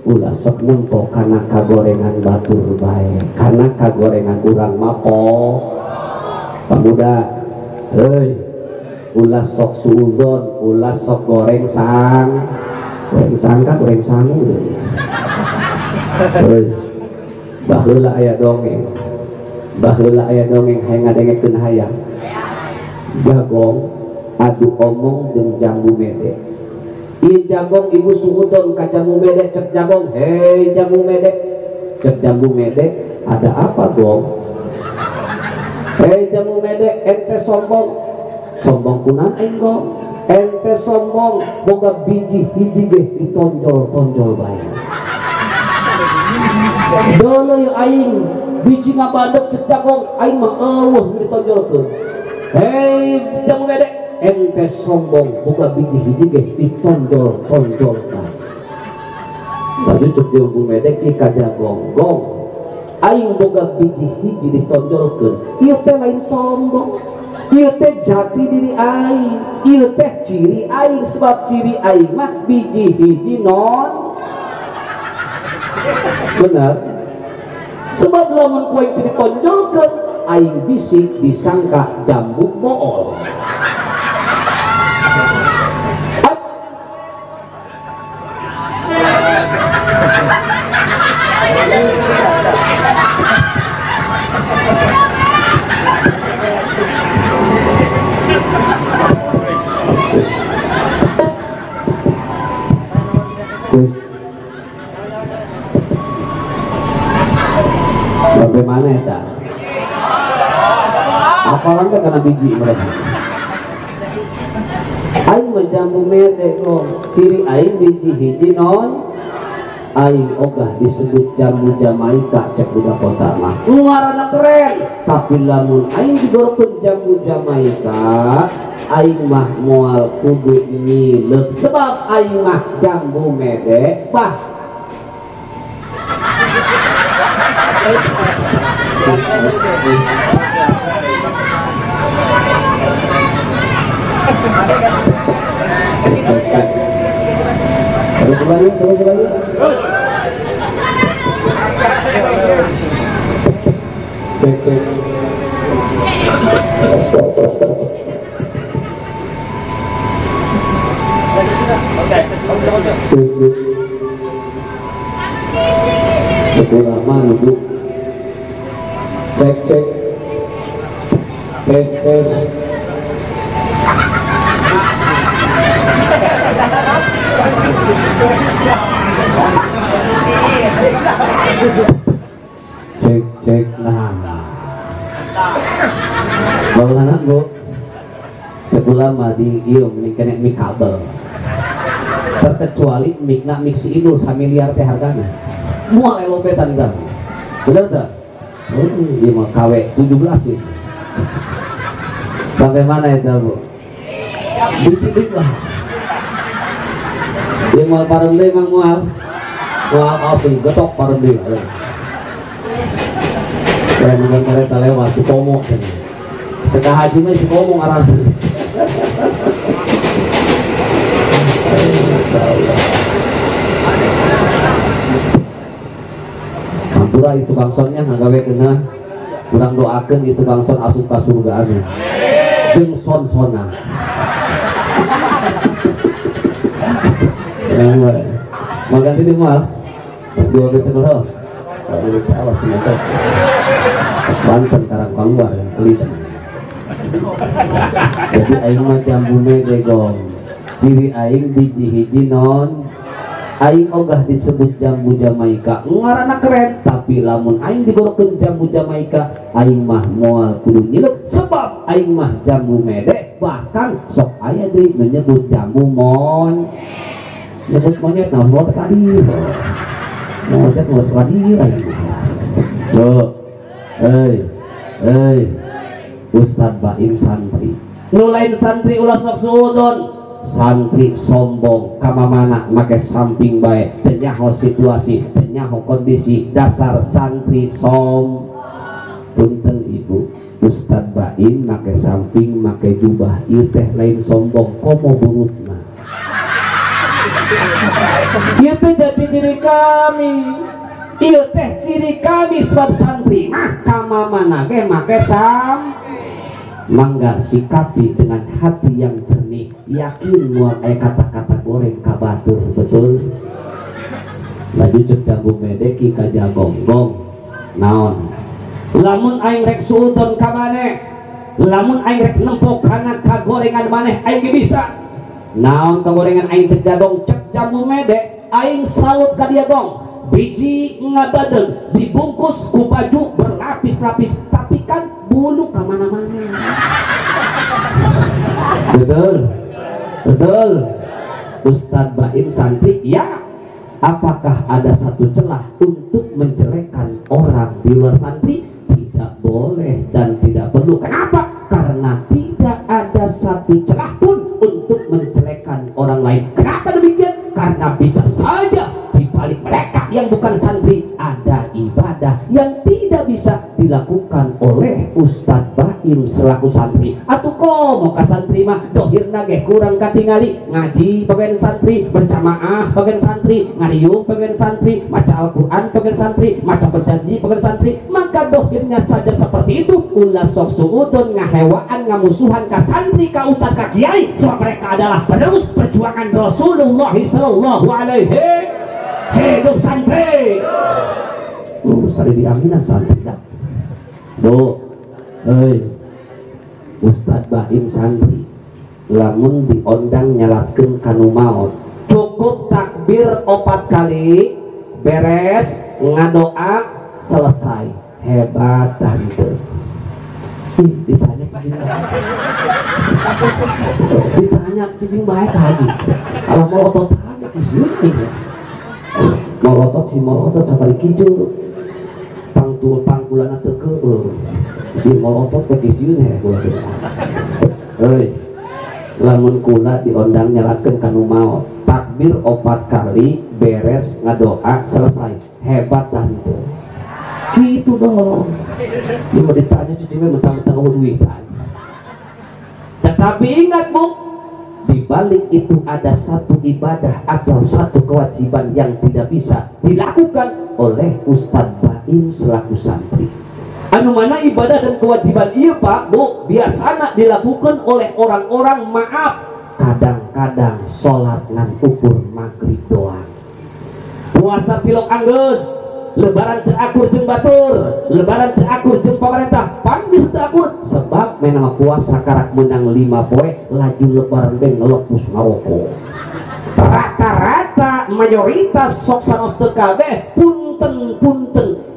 [SPEAKER 3] Ulah sok nempo kana kagorengan batur bae, kana kagorengan urang mapo pemuda. Ulah sok suudzon, ulah sok goreng sangka goreng sangu. Baheula aya dongeng hayang ngadengekeun hayang. Jagong adu omong jeung jambu mede. Ieu jagong ibu suudzon ka jambu mede, cek jagong, hei jambu mede. Cek jambu mede, ada apa gong? Hei jambu mede, ente sombong. Sombong kunaon aing gong? Ente sombong boga biji hiji ge ditonjol-tonjol bae. Dolo aing biji ngabadeg cek jagong, aing mah eueuh ditonjolkeun. Hei jambu mede, ente sombong boga biji hiji ge ditonjol-tonjol bae. Tadi cek jambu mede ki ka jagong, gong aing boga biji hiji ditonjolkeun, ieu teh lain sombong. Ieu teh jati diri aing, ieu teh ciri aing, sebab ciri aing mah biji hiji non. Benar. Sebab lamun kowe ditonjolkeun aing bisik disangka jambu mool. Sampai mana ya? Apalan teh kana biji mereka. Aing menjambu mede kok. Ciri aing biji hiji non. Aing ogah disebut jambu Jamaika cek budak kota mah. Ngaranna keren. Tapi lamun aing digorokeun jambu Jamaika, aing mah moal kudu nyileuk sebab aing mah jambu mede bah. Terus balik. Cek. Betul lama duduk. Cek. Tes. Cek. Nah. Bawa anak bu. Sebulan mah di ieu mending kena mik kabel. Terkecuali mik si Inul samiliar teh hargana. Moal elopetan dah. Bener tak? Dia mau KW 17 sih. Sampai mana itu bu? Dikit lah. Dia mau parende emang mual asli getok parende. Saya nunggu kereta lewat si Komo. Teka haji mah si Komo arah. Hampura itu bangsonnya ngagawe kena kurang doakan itu bangson asup ka surgaannya jeung son-sona mau ganti di mal pas 2 meter loh kalau di awas meter Banten karang keluar yang kelihatan. Jadi aing mah jambu mede gong ciri aing biji hiji non aing ogah disebut jambu Jamaika ngaranna keren tapi lamun aing digorokeun jambu Jamaika aing mah moal kudu nyileuk sebab aing mah jambu mede bahkan sok aya deui menyebut jambu nyebut monyet nah buat tadi monyet buat tadi tuh Ustad Baim santri nu lain santri ulah sok suudon santri sombong kamamana make samping baik tenyaho situasi tenyaho kondisi dasar santri punten ibu Ustad Baim make samping make jubah ieu teh lain sombong komo burutna ieu teh jati diri kami ieu teh ciri kami sebab santri mah kamamana ge make mangga sikapi dengan hati yang jernih yakin mual kata-kata goreng kabatur betul laju cek jambu medeki kaja gonggong naon lamun aing rek suudon ka maneh lamun aing rek nempok kana kagorengan maneh aing bisa naon kagorengan aing cek jagong cek jambu mede aing salut ka dia gong biji ngabadeng dibungkus ku baju berlapis-lapis tapi kan bulu kemana-mana. Betul Ustadz Baim santri ya. Apakah ada satu celah untuk menjelekkan orang di luar santri? Tidak boleh dan tidak perlu. Kenapa? Karena tidak ada satu celah pun untuk menjelekkan orang lain. Kenapa demikian? Karena bisa saja di balik mereka yang bukan santri ada ibadah yang tidak bisa dilakukan oleh Ustadz Baim selaku santri. Atuh komo ka santri mah dohirna ge kurang katingali ngaji bagian santri, berjamaah bagian santri, ngariung bagian santri, maca Al-Quran bagian santri, maca berjanji bagian santri, maka dohirnya saja seperti itu. Ulah sok suudon ngahewaan ngamusuhan ka santri ka ustad ka kiai sebab mereka adalah penerus perjuangan Rasulullah sallallahu alaihi hidup santri sari diaminan santri dah. Do, Ustad Baim santri lamun diondang nyalatkeun kanu maot cukup takbir 4 kali beres ngadoa selesai hebat tante. Ditanya cicing baik lagi kalau mau otot tanya ke sini mau otot si mau otot sabari kijul pangkulan atau ke di mau otot ke sini ya lamun kula diondang nyalakeun kanu maot takbir 4 kali beres ngadoa selesai hebat tante gitu dong. Ini mau ditanya cucinya mentang-mentang duitan. Tetapi ingat bu, di balik itu ada satu ibadah atau satu kewajiban yang tidak bisa dilakukan oleh Ustadz Baim selaku santri. Anu mana ibadah dan kewajiban iya pak bu biasanya dilakukan oleh orang-orang maaf kadang-kadang sholat ngan ukur maghrib doang, puasa tilok anggeus, lebaran terakur jeung batur, lebaran terakur jeung pemerintah pandis terakur sebab menang puasa karak menang 5 poe laju lebaran beng ngelepus ngaroko. Rata-rata mayoritas sok sanos teu kabeh punten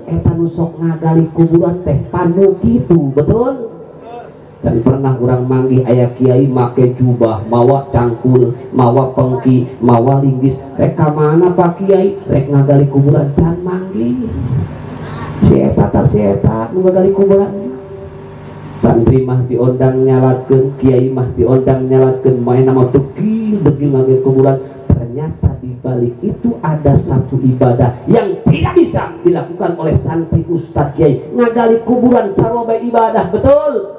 [SPEAKER 3] eta nu sok ngagali kuburan teh panu kitu betul. Dan pernah orang manggih ayah kiai make jubah mawa cangkul mawa pengki mawa linggis rek mana pak kiai rek ngagali kuburan dan manggih si eta nu ngagali kuburan santri mah diondang nyalatkeun kiai mah diondang nyalatkeun main nama degil ngagali kuburan. Ternyata di balik itu ada satu ibadah yang tidak bisa dilakukan oleh santri ustadz kiai ngagali kuburan saroba ibadah betul.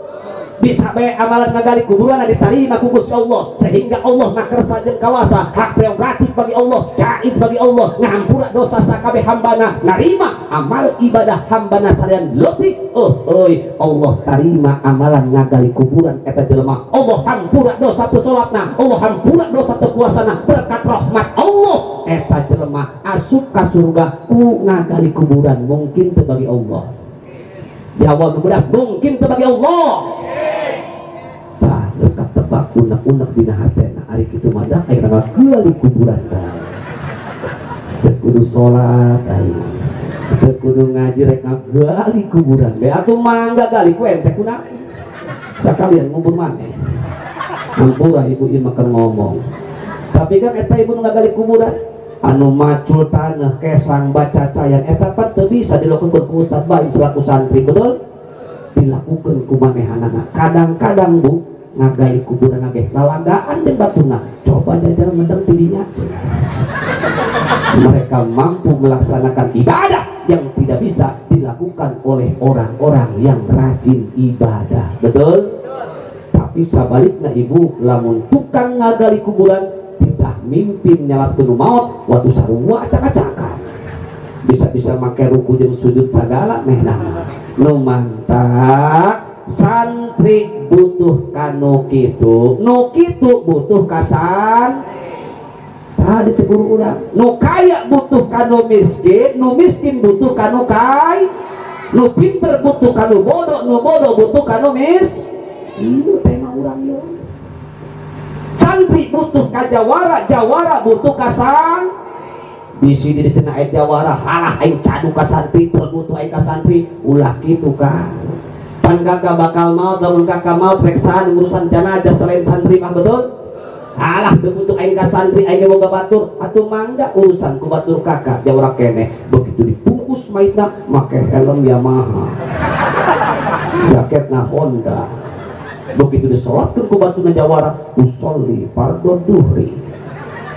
[SPEAKER 3] Bisa bae amalan ngagali kuburan diterima ku Gusti Allah sehingga Allah makarsa jeung kawasa hak prerogatif bagi Allah jaiz bagi Allah ngahampura dosa sakabeh hambana narima amal ibadah hambana salian leutik Allah tarima amalan ngagali kuburan eta jelema Allah hampura dosa teu salatna Allah hampura dosa teu puasana berkat rahmat Allah eta jelema asup ka surga ku ngagali kuburan mungkin teu bagi Allah di awal beras mungkin teu bagi Allah. Tah geus katebak unek-unek dina hatena ari kitu mah da aya ngagali kuburan tah. Teu kudu salat aing. Teu kudu ngaji rek ngagali kuburan. Be atuh mangga gali ku ente kunaon? Sakalian ngubur maneh. Ampura ibu ieu makan ngomong. Tapi kan eta ibu nu ngagali kuburan anu macul tanah kesang baca cayan eta pan teu bisa dilakukan ku Ustadz Baim selaku santri betul dilakukan ku manehanana kadang-kadang bu ngagali kuburan nage lalagaan jeung batuna coba jajar mendeng tidinya mereka mampu melaksanakan ibadah yang tidak bisa dilakukan oleh orang-orang yang rajin ibadah betul tapi sabalikna ibu lamun tukang ngagali kuburan tidak mimpin nyalat kudu maut waktu sarua acak-acakan bisa-bisa make ruku jeung sujud sagala meh nu mantap santri butuh kanu kitu nu kitu butuh kasan tadi ceburu urang nu kaya butuh kanu miskin nu miskin butuh kanu kaya nu pinter butuh kanu bodoh nu bodoh butuh kanu ieu tema urang ieu santri butuh ka jawara jawara butuh kasan bisi di cenah aya jawara halah aing cadu ka santri terbutuh aing ka santri ulah kitu kan pan kakak bakal maut lamun kakak maut periksaan urusan jenazah selain santri mah betul halah teu butuh aing ka santri aing boga batur atuh mangga urusan ku batur kakak jawara keneh begitu dibungkus maitna make helm Yamaha jaketna Honda begitu disolatkeun ku batuna jawara usolli fardhu duhri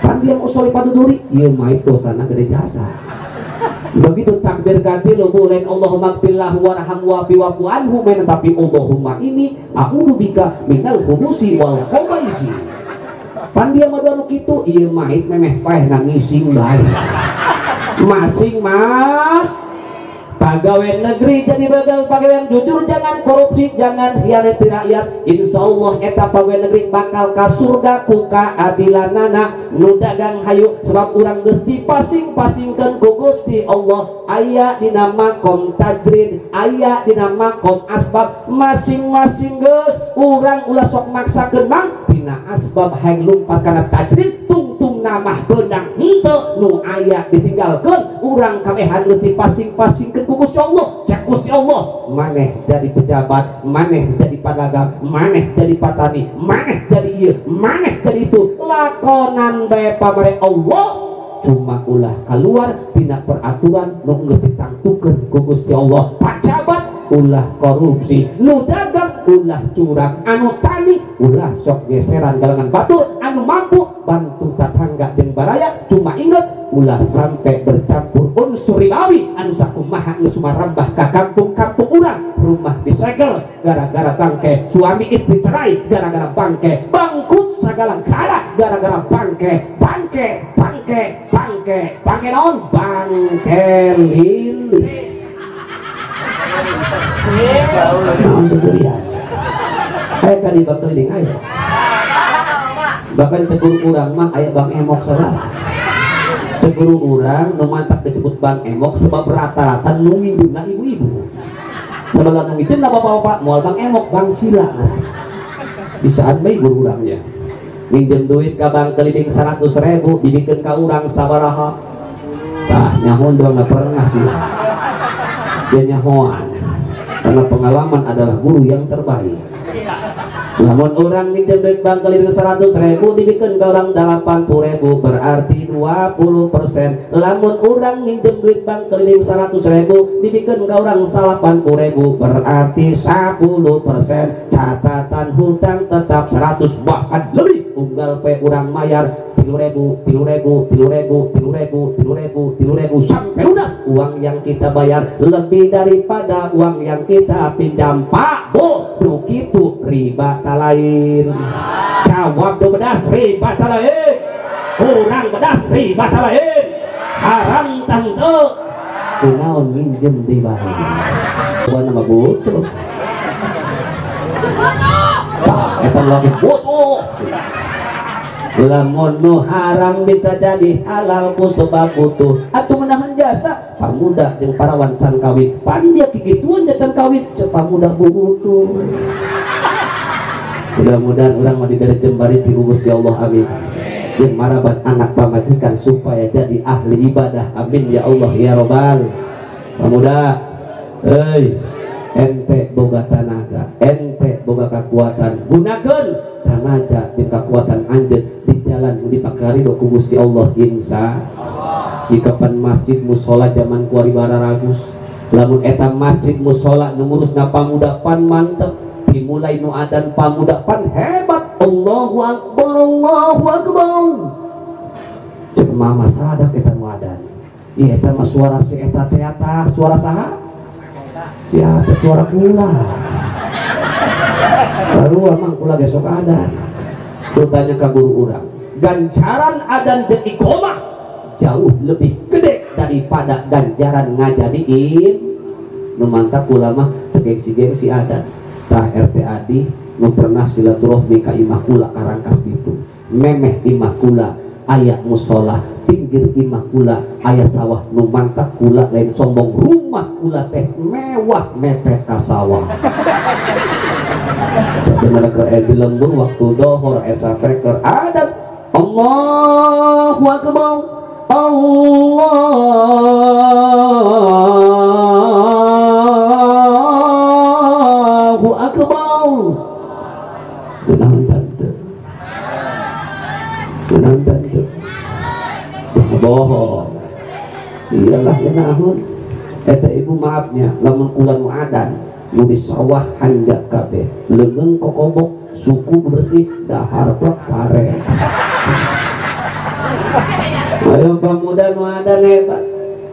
[SPEAKER 3] kan dia usolli fardhu duhri ieu mait dosana gede jasa begitu takbir ganti lo boleh Allahumma gfirlahu warhamhu wa'fu anhu tapi Allahumma ini a'udzu bika minal khubusi wal khabaisi pan dia mah anu kitu ieu mait memeh paeh ngising bae masing mas pegawai negeri jadi pegawai jujur, jangan korupsi, jangan hianati rakyat. Insya Allah eta pegawai negeri bakal ka surga ku keadilanana nu dagang hayu, sebab urang geus dipasing-pasingkeun ku Gusti Allah. Aya dina makom tajrid, aya dina makom asbab, masing-masing geus urang ulah sok maksakeun mang dina asbab hayang lumpat kana tajrid tungtung namah beunang henteu nu aya ditinggalkeun urang kabehan geus dipasing-pasingkeun ku Gusti Allah. Cek Gusti Allah, maneh jadi pejabat, maneh jadi padagang, maneh jadi patani, maneh jadi ieu, maneh jadi itu, lakonan bae pamare Allah cuma ulah keluar tina peraturan nu geus ditangtukeun ku Gusti Allah. Pajabat ulah korupsi, nu dagang ulah curang, anu tani ulah sok geseran galangan batur, anu mampu bantu tetangga jeung baraya. Cuma inget ulah sampai bercampur unsur ribawi anu sakumaha geus sumarambah ka kampung-kampung urang. Rumah disegel gara-gara bangke, suami istri cerai gara-gara bangke, bangkut sagalang kara gara-gara bangke, bangke naon? Bangke lili. Naon susurian? Aya kali bakal keliling aya. Bahkan cegur urang mah aya Bang Emok salah. Cegur urang nu mantap disebut Bang Emok sebab rata-rata nu nginduna ibu-ibu. Sebelah nu nginduna bapak-bapak moal Bang Emok, Bang Sila. Bisaan bae guru urangnya. Minjem duit ka Bang keliling 100.000 dibikeun ka urang sabaraha. Tah nyahoan doang nggak pernah sih. Dia nyahoan. Karena pengalaman adalah guru yang terbaik. Lamun orang minjem duit Bang keliling 100.000 dibikeun ka urang 80.000 berarti 20%. Lamun orang minjem duit Bang keliling 100.000 dibikeun ka urang 80.000 berarti 10%. Catatan hutang tetap 100 bahkan lebih. Unggal pe urang mayar 3.000 sampai lunas. Uang yang kita bayar lebih daripada uang yang kita pinjam. Pak bodoh gitu riba talain. Jawab do bedas riba talain. Kurang bedas riba talain. Haram tante. Kunaon minjem di barang. Bukan nama bodoh. Tak, eta lagi bodoh. Lamun nu haram bisa jadi halal ku sebab butuh atuh menahan jasa pamuda jeung parawan can kawin pan dia kikituan can kawin cek pamuda butuh. Mudah-mudahan urang mah diberi jembari si Gusti Allah amin. Jeung marabat anak pamajikan supaya jadi ahli ibadah amin ya Allah ya robbal. Pamuda euy ente boga tenaga, ente boga kekuatan, gunakeun tenaga jeung kekuatan anjeun di jalan nu dipakari ku Gusti Allah insya Allah. Di kapan masjid musola zaman kuari bararagus, lamun eta masjid musola nu ngurusna pamuda pan mantep, dimulai nu adan pamuda pan hebat. Allahu akbar, Allahu akbar. Cek mama sadak eta nu adan. Ieu eta mah suara si eta teh eta suara saha? Siapa suara kula? Baru emang kula besok adan. Tanya ke guru orang, ganjaran adan jeung iqomah jauh lebih gede daripada ganjaran ngajadiin. Nu mantap kula mah teu gengsi adan. Tah RT Adi nu pernah silaturahmi ka imah kula karangkas ditu. Memeh imah kula aya musola, pinggir imah kula aya sawah. Nu mantap kula lain sombong, rumah kula teh mewah mepet ka sawah. Jadi mereka di lembur waktu dohor esape ke adat. Allahu akbar, Allahu akbar. Tenang tante, tenang tante. Bohong. Iyalah kenahun. Eta ibu maafnya, lamun kula nu adan. Nu di sawah hanjak kabeh leungeung kokobok suku bersih dahar plak sare. Ayo pamuda nu adan hebat,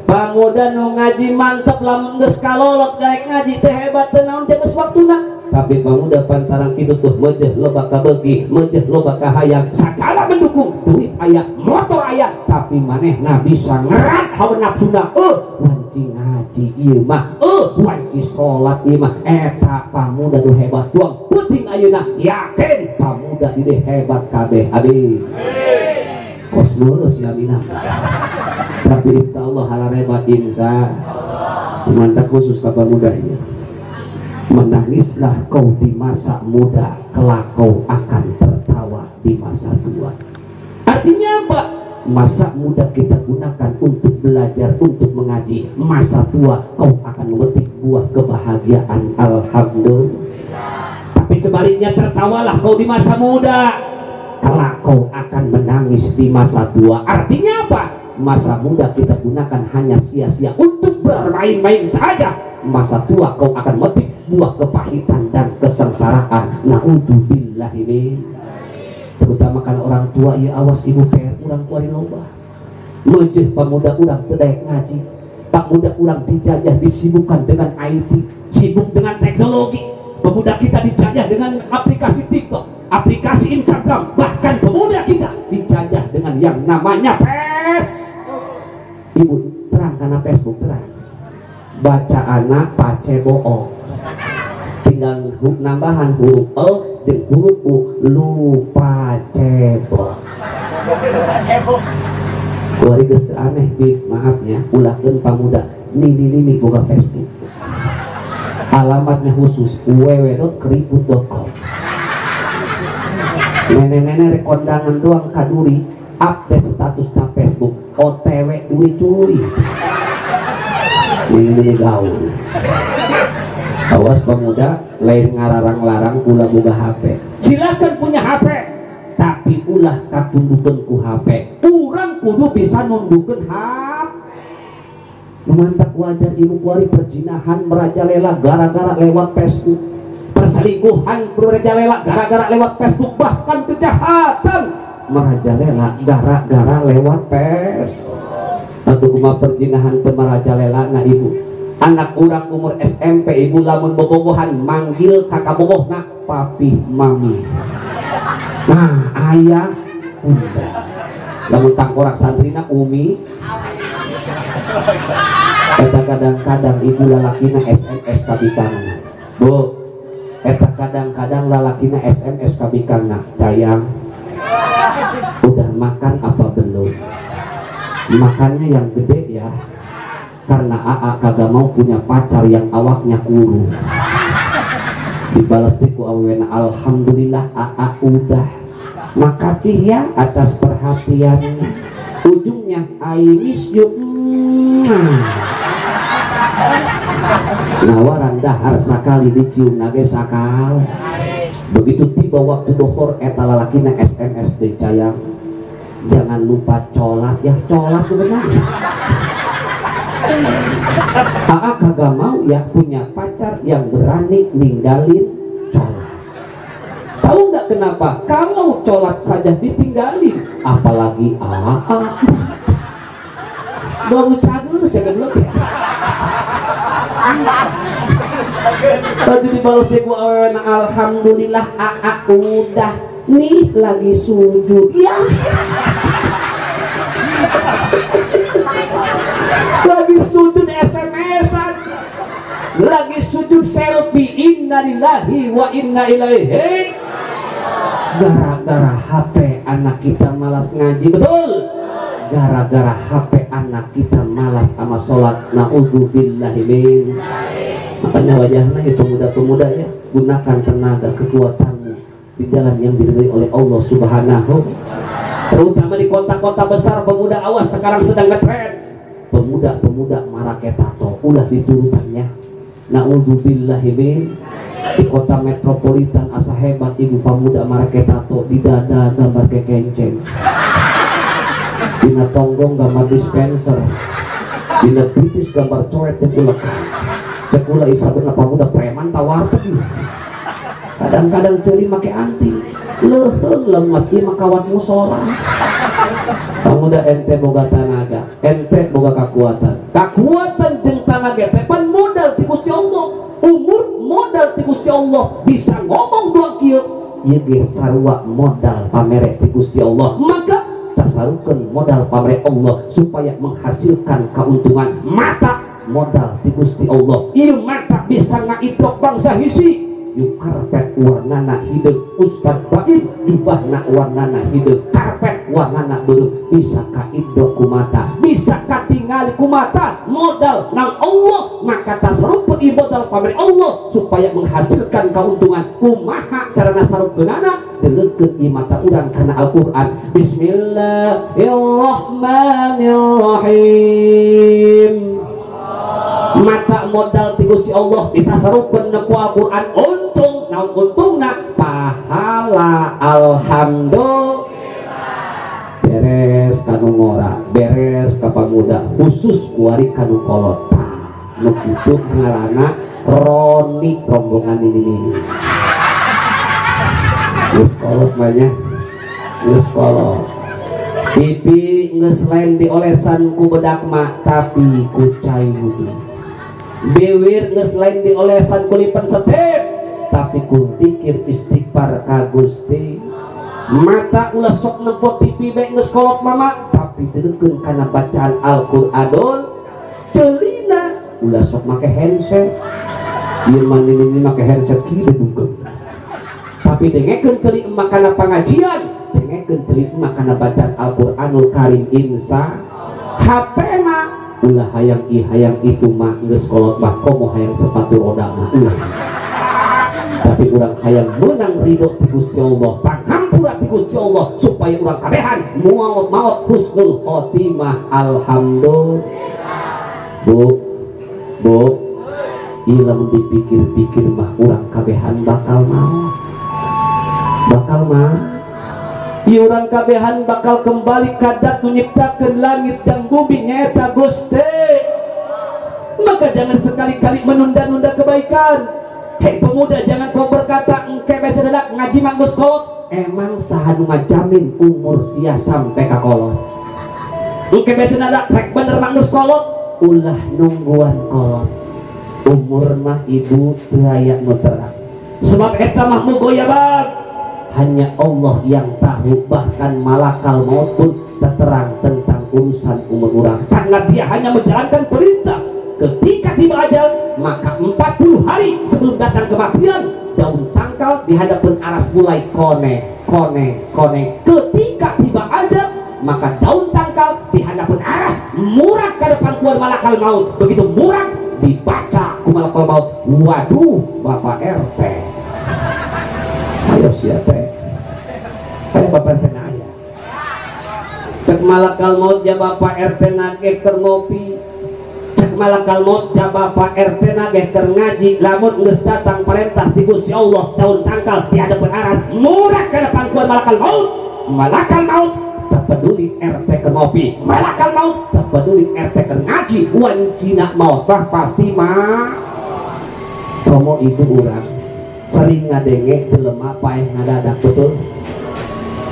[SPEAKER 3] pamuda nu ngaji mantep lamun geus kalolot gaek ngaji teh hebat teh naon teh geus waktuna. Tapi pamuda pantarang kitu tuh meujeuh loba ka beuki, meujeuh loba ka hayang, sagala mendukung, duit aya, motor aya, tapi manehna bisa ngerat hawa nafsuna. cing ngaji ieu mah wajib salat ieu mah eta pamuda nu hebat doang penting ayeuna yakin pamuda di dieu hebat kabeh abi kos lurus ya minang tapi insyaallah halarebat insya mantap khusus ka pamuda ieu menangislah kau di masa muda kelak kau akan tertawa di masa tua. Artinya apa? Masa muda kita gunakan untuk belajar, untuk mengaji. Masa tua kau akan memetik buah kebahagiaan. Alhamdulillah. Tapi sebaliknya tertawalah kau di masa muda, kelak kau akan menangis di masa tua. Artinya apa? Masa muda kita gunakan hanya sia-sia untuk bermain-main saja. Masa tua kau akan memetik buah kepahitan dan kesengsaraan. Na'udzubillahi min. Terutama kan orang tua ya awas ibu PR orang tua di loba mejeh pemuda orang tedek ngaji pemuda orang dijajah disibukkan dengan IT sibuk dengan teknologi pemuda kita dijajah dengan aplikasi TikTok aplikasi Instagram bahkan pemuda kita dijajah dengan yang namanya ibu terang karena Facebook terang baca anak pace bohong tinggal nambahan huruf O jeung huruf U lupa cebok kuari geus teu aneh bib maafnya ulahkeun pamuda nini boga Facebook alamatnya khusus www.keriput.com nenek-nenek rek kondangan doang kaduri update status na Facebook OTW duri cuy ini gaul. Awas pemuda lain ngararang-larang ulah boga HP silakan punya HP tapi ulah katundukeun ku HP urang kudu bisa nundukeun HP memantak wajar ibu kuari perzinahan merajalela gara-gara lewat Facebook perselingkuhan merajalela gara-gara lewat Facebook bahkan kejahatan merajalela gara-gara lewat Facebook atau kuma perzinahan merajalela na ibu anak urang umur SMP ibu lamun bobogohan manggil kakak bogohna papi mami nah ayah bunda lamun tangkorak santrina umi eta kadang-kadang ibu lalakina SMS kabikangna bu eta kadang-kadang lalakina SMS kabikangna sayang udah makan apa belum makannya yang gede ya karena AA kagak mau punya pacar yang awaknya kuru dibalas tiku awena alhamdulillah AA udah makasih ya atas perhatiannya ujungnya I miss you nawaran dahar sakali dicium nage sakal begitu tiba waktu dohor eta lalakina SMS deh sayang jangan lupa colat ya colat benar AA kagak mau ya punya pacar yang berani ninggalin colat tahu nggak kenapa kalau colat saja ditinggalin apalagi AA baru cager saya belum tadi dibalas ibu awena alhamdulillah AA udah nih lagi sujud ya lagi sujud SMS-an lagi sujud selfie innalillahi wa inna ilaihi gara-gara HP anak kita malas ngaji betul gara-gara HP anak kita malas sama sholat na'udzubillahi min makanya wajahnya ya pemuda-pemuda ya gunakan tenaga kekuatanmu di jalan yang diridhoi oleh Allah subhanahu terutama di kota-kota besar pemuda awas sekarang sedang ngetren pemuda-pemuda marake tato ulah diturutannya na'udzubillahi min di kota metropolitan asa hebat ibu pemuda marake tato di dada gambar kekenceng dina tonggong gambar dispenser dina kritis gambar coret cekula isabena pemuda preman tawar kadang-kadang ceri make anting leuheung lemas ieu mah kawat musola pemuda ente boga tenaga ente boga kekuatan jeung tenaga teh pan modal ti Gusti Allah umur modal ti Gusti Allah bisa ngomong dua kieu ieu ge sarua modal pamere ti Gusti Allah maka tasarukeun modal pamere Allah supaya menghasilkan keuntungan mata modal ti Gusti Allah. Ieu mata bisa ngaiprok bangsa hiji. Yuk karpet warnana hidup Ustad Baid jubahna warnana hidup karpet warnana beureuh bisa kaidok kumata bisa katingali kumata modal nang Allah maka tasarruf ibadah pamrih Allah supaya menghasilkan keuntungan kumaha carana sarupkeunana deukeut di mata urang kana Al-Qur'an. Bismillahirrahmanirrahim. Mata modal ti Gusti Allah ditasarrufkeun ku Al-Qur'an untung naon untungna pahala alhamdulillah. Beres kanu ngora beres ka pamuda khusus kuari kanu kolot nu kitu ngaranna Roni rombongan ini geus kolot banyak geus kolot pipi geus lain diolesan ku bedak mah tapi ku cai wudu bibir geus lain diolesan ku lipen setep tapi ku pikir istighfar ka Gusti. Mata ulah sok nempot TV bae geus kolot mama tapi deukeun kana bacaan Al-Qur'anul celina ulah sok make handset ieu mah ini make handset kieu deukeun tapi dengekeun ceuli emak kana pangajian dengekeun ceuli emak kana bacaan Al-Qur'anul Karim insya HP-na ulah hayang itu mah geus kolot mah komo hayang sepatu roda mah ulah tapi urang hayang menang ridho ti Gusti Allah pangampura ti Gusti Allah supaya urang kabehan maot husnul khotimah alhamdulillah. Bu ilang dipikir-pikir mah urang kabehan bakal mau ieu urang kabehan bakal kembali ka Dat nu nyiptakeun langit dan bumi nyaeta Gusti. Maka jangan sekali-kali menunda-nunda kebaikan. Hei pemuda, jangan kau berkata engke baca dadak ngaji mah geus kolot. Emang saha nu ngajamin umur sia sampai ka kolot? Engke baca dadak rek bener mah geus kolot. Ulah nungguan kolot. Umur mah ibu teu aya nu terang. Sebab eta mah mugoya bang. Hanya Allah yang tahu, bahkan malakal maut pun terang tentang urusan umur urang. Karena dia hanya menjalankan perintah. Ketika tiba ajal, maka 40 hari sebelum datang kematian, daun tangkal di hadapan aras mulai kone. Ketika tiba ajal, maka daun tangkal di hadapan aras murak ke depan keluar malakal maut. Begitu murak dibaca ku malakal maut, waduh Bapak RT. Ayo siapa? Ayo Bapak RT nanya. Cek malakal maut ya Bapak RT nage keur ngopi. Malakal maut ja Bapak RT nageh keur ngaji lamun geus datang perintah ti Gusti Allah daun tangkal di hadapan aras murak ka depan keluar malakal maut tak peduli RT keur ngopi malakal maut tak peduli RT keur ngaji wancina maut bah pasti mah komo ibu urang sering ngadenge jelema paeh ngadadak betul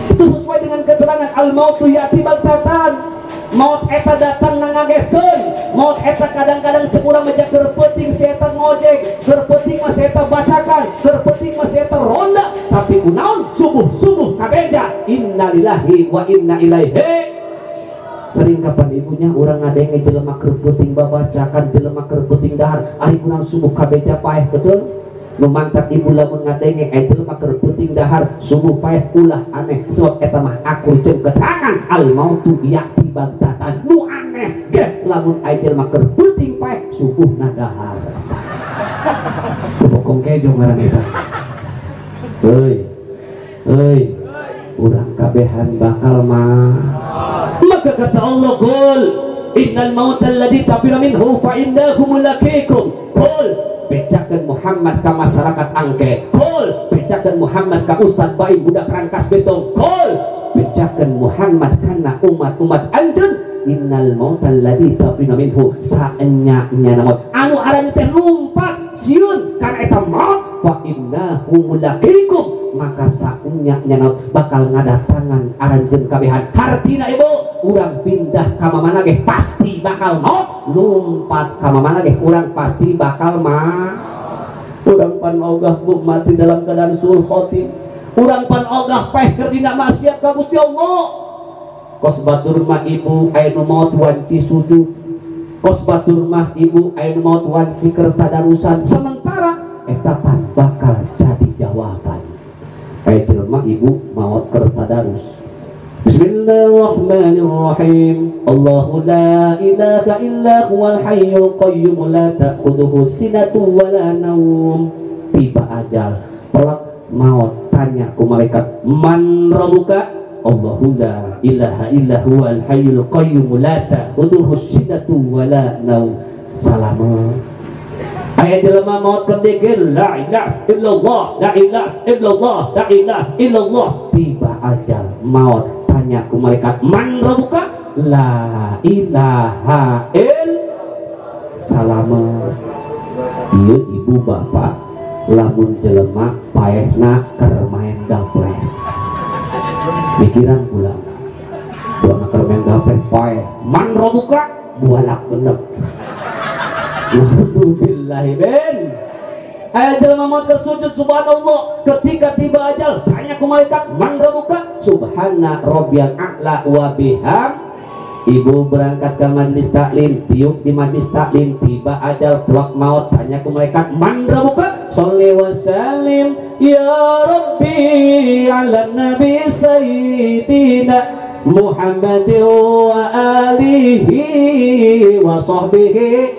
[SPEAKER 3] itu sesuai dengan keterangan al-mautu ya'ti baghtatan. Maut eta datang nangagehkeun, maut eta kadang-kadang cek urang meja keur peuting si eta ngojek, keur peuting mah si eta bacakan, keur peuting mah si eta ronda, tapi kunaon subuh kabeja innalillahi wa inna ilaihi. Sering kapan ibunya urang ngadenge jelema keur peuting babacakan, jelema keur peuting dahar, ari kunaon subuh kabeja paeh betul. Memantak ibu lamun ngadenge jelema keur peuting dahar subuh paeh ulah aneh sebab eta mah aku jeung keterangan al mautu ya'ti baghtatan nu aneh ge lamun jelema keur peuting paeh subuh na dahar bokong kejo ngaran eta euy urang kabehan bakal mah maka kata Allah qul innal mauta alladzi tafirru minhu fa innahu mulaqikum qul becakeun Muhammad ka masyarakat angke kol becakeun Muhammad ka Ustad Baim budak rangkas betong kol becakeun Muhammad kana umat anjeun innal mautal ladzi tafina minhu saenya maut anu aranna teh lumpat sieun kana eta maut fa innahu mulaqikum maka saenya maut bakal ngadatangan aranjeun kabehan hartina ibu urang pindah ka mamana ge pasti bakal maut lumpat ka mamana ge urang pasti bakal urang pan ogah bu mati dalam keadaan suul khotim urang pan ogah peh keur dina maksiat ka Gusti Allah kos batur mah ibu aya nu maot wanci sujud kos batur mah ibu ain maut wan siker tadarusan sementara etapan bakal jadi jawaban kayak jelema ibu maut keur tadarus. Bismillahirrahmanirrahim. Allahu la ilaha illa huwal hayyul qayyum la ta'khudhuhu sinatun wa la naum. Tiba ajal pelak maut tanya ku malaikat man rabbuka. Allahu la ilaha illa huwal hayyul qayyum la ta'khudhuhu sinatun wa la naum. Salamun ayat jelema maut kedegel la ilaha illallah la ilaha illallah la ilaha illallah. Tiba ajal maut tanya ku malaikat man rabbuka. La ilaha illallah. Salamun ieu ibu bapak lamun jelema paehna keur main gaple pikiran ulang buana keur main gaple paeh man rabbuka bualak bener. Alhamdulillah ben ayat jelema maut bersujud subhanallah ketika tiba ajal tanya ku malaikat man rabbuka. Subhana rabbiyal a'la wa biham. Ibu berangkat ke majlis taklim, tiup di majlis taklim, tiba ajal pelak maut tanya ku malaikat man rabbuka. Sholli wa sallim ya rabbi ala nabi sayyidina Muhammadin wa alihi wa sahbihi.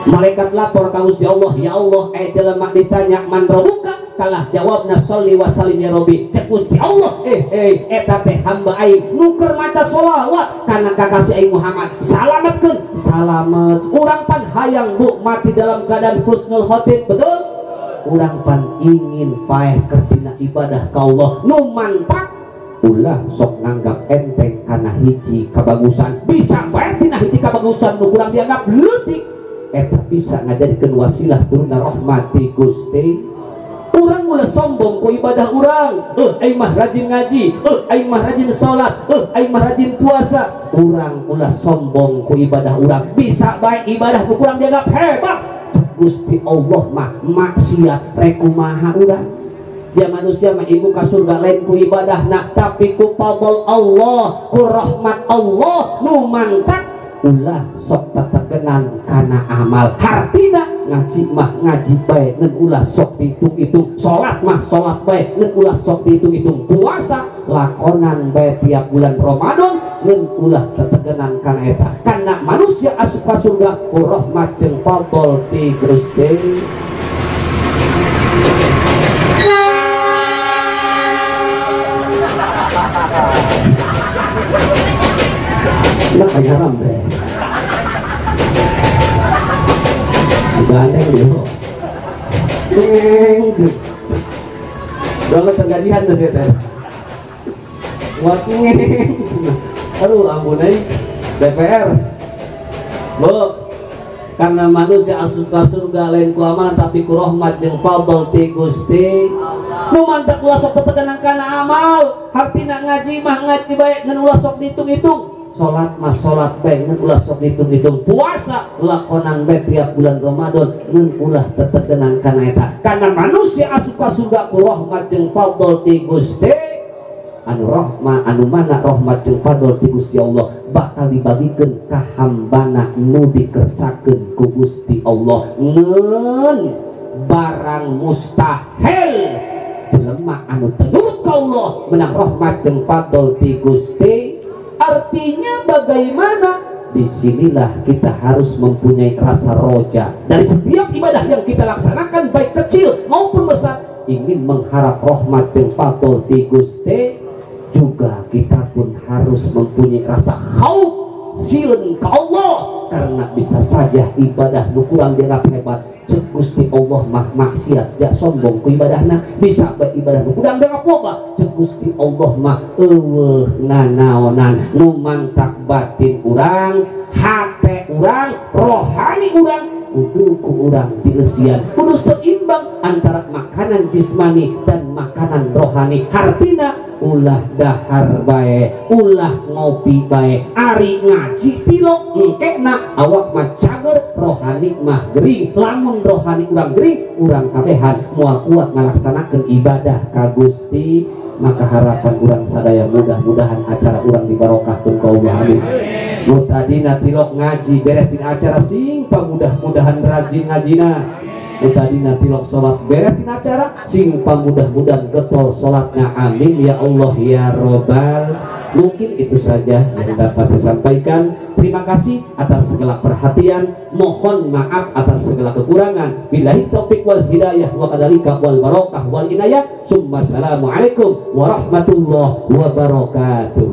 [SPEAKER 3] Malaikat lapor ka Gusti Allah, ya Allah jelema ditanya man rabbuka kalah jawabna sholli wa sallim ya rabbi. Cek Gusti Allah eta teh hamba aing nu keur maca sholawat kana kakasih aing Muhammad salametkeun. Salamet urang pan hayang bu mati dalam keadaan husnul khotimah betul. Urang pan ingin paeh keur dina ibadah ka Allah nu mantap ulah sok nganggap enteng kana hiji kabagusan bisa bae dina hiji kabagusan nu kurang dianggap leutik eta bisa ngajadikeun wasilah turunna rahmati Gusti. Urang mulai sombong ku ibadah urang, aing mah rajin ngaji, aing mah rajin salat, aing mah rajin puasa. Urang ulah sombong ku ibadah urang, bisa baik ibadah ku kurang dianggap hebat. Gusti Allah mah maksiat rek kumaha urang. Dia manusia mah ibu ka surga lain ku ibadah nak tapi ku fadl Allah, ku rahmat Allah nu mantap ulah sok tetegenan kana amal hartina. Ngaji mah ngaji bae ngan ulah sok dihitung-hitung, salat mah salat bae ngan ulah sok dihitung-hitung, puasa lakonan bae tiap bulan Ramadan ngan ulah tetegenan kana eta. Karena manusia asup ka surga ku rahmat jeung fadl ti Gusti. Nah kayak haram deh. Gandeng dulu. Ngeng. Dolo tenggadihan tuh saya. Buat ngeng. Aduh ampun DPR. Bu, karena manusia asup ka surga lain ku amal tapi ku rahmat jeung fadl ti Gusti. Nu mantep ulah sok tetegenan kana amal, hartina ngaji mah ngaji bae ngan ulah sok dihitung-hitung. Salat mah salat bae ngan ulah sok dihitung-hitung, puasa lakonan bae tiap bulan Ramadan ngan ulah tetegenan kana eta. Karena manusia asup ka surga ku rahmat jeung fadl ti Gusti. Anu rahmat anu mana rahmat jeung fadl ti Gusti Allah bakal dibagikeun ka hambana nu dikersakeun ku Gusti Allah ngeun barang mustahil. Jelema anu tenut ka Allah menang rahmat jeung fadl ti Gusti. Artinya bagaimana? Disinilah kita harus mempunyai rasa roja dari setiap ibadah yang kita laksanakan baik kecil maupun besar, ingin mengharap rahmat jeung fadl ti Gusti. Juga kita pun harus mempunyai rasa khauf sieun ka Allah karena bisa saja ibadah nu kurang dianggap hebat. Cek Gusti Allah mah maksiat ja sombong ku ibadahna, bisa bae ibadah nu kurang dianggap loba. Cek Gusti Allah mah eueuh nanaonan nu mantap batin urang, hate urang, rohani urang kudu ku urang dieusian kudu seimbang antara makanan jismani dan makanan rohani. Hartina
[SPEAKER 1] ulah dahar bae, ulah ngopi bae, ari ngaji tilok engkena awak mah cager, rohani mah gering. Lamun rohani urang gering, urang kabehan moal kuat ngalaksanakeun ibadah ka Gusti. Maka harapan urang sadaya mudah-mudahan acara urang dibarokahkeun ku Allah, amin. Nu tadina tilok ngaji beres dina acara sing pamudah-mudahan rajin ngajina. Tadina tilok sholat beres dina acara sing pamudah-mudahan getol sholatnya, amin ya Allah ya Robbal. Mungkin itu saja yang dapat saya sampaikan. Terima kasih atas segala perhatian, mohon maaf atas segala kekurangan. Billahi taufiq wal hidayah wa kadzalika wal barokah wal inayah. Assalamualaikum warahmatullahi wabarakatuh.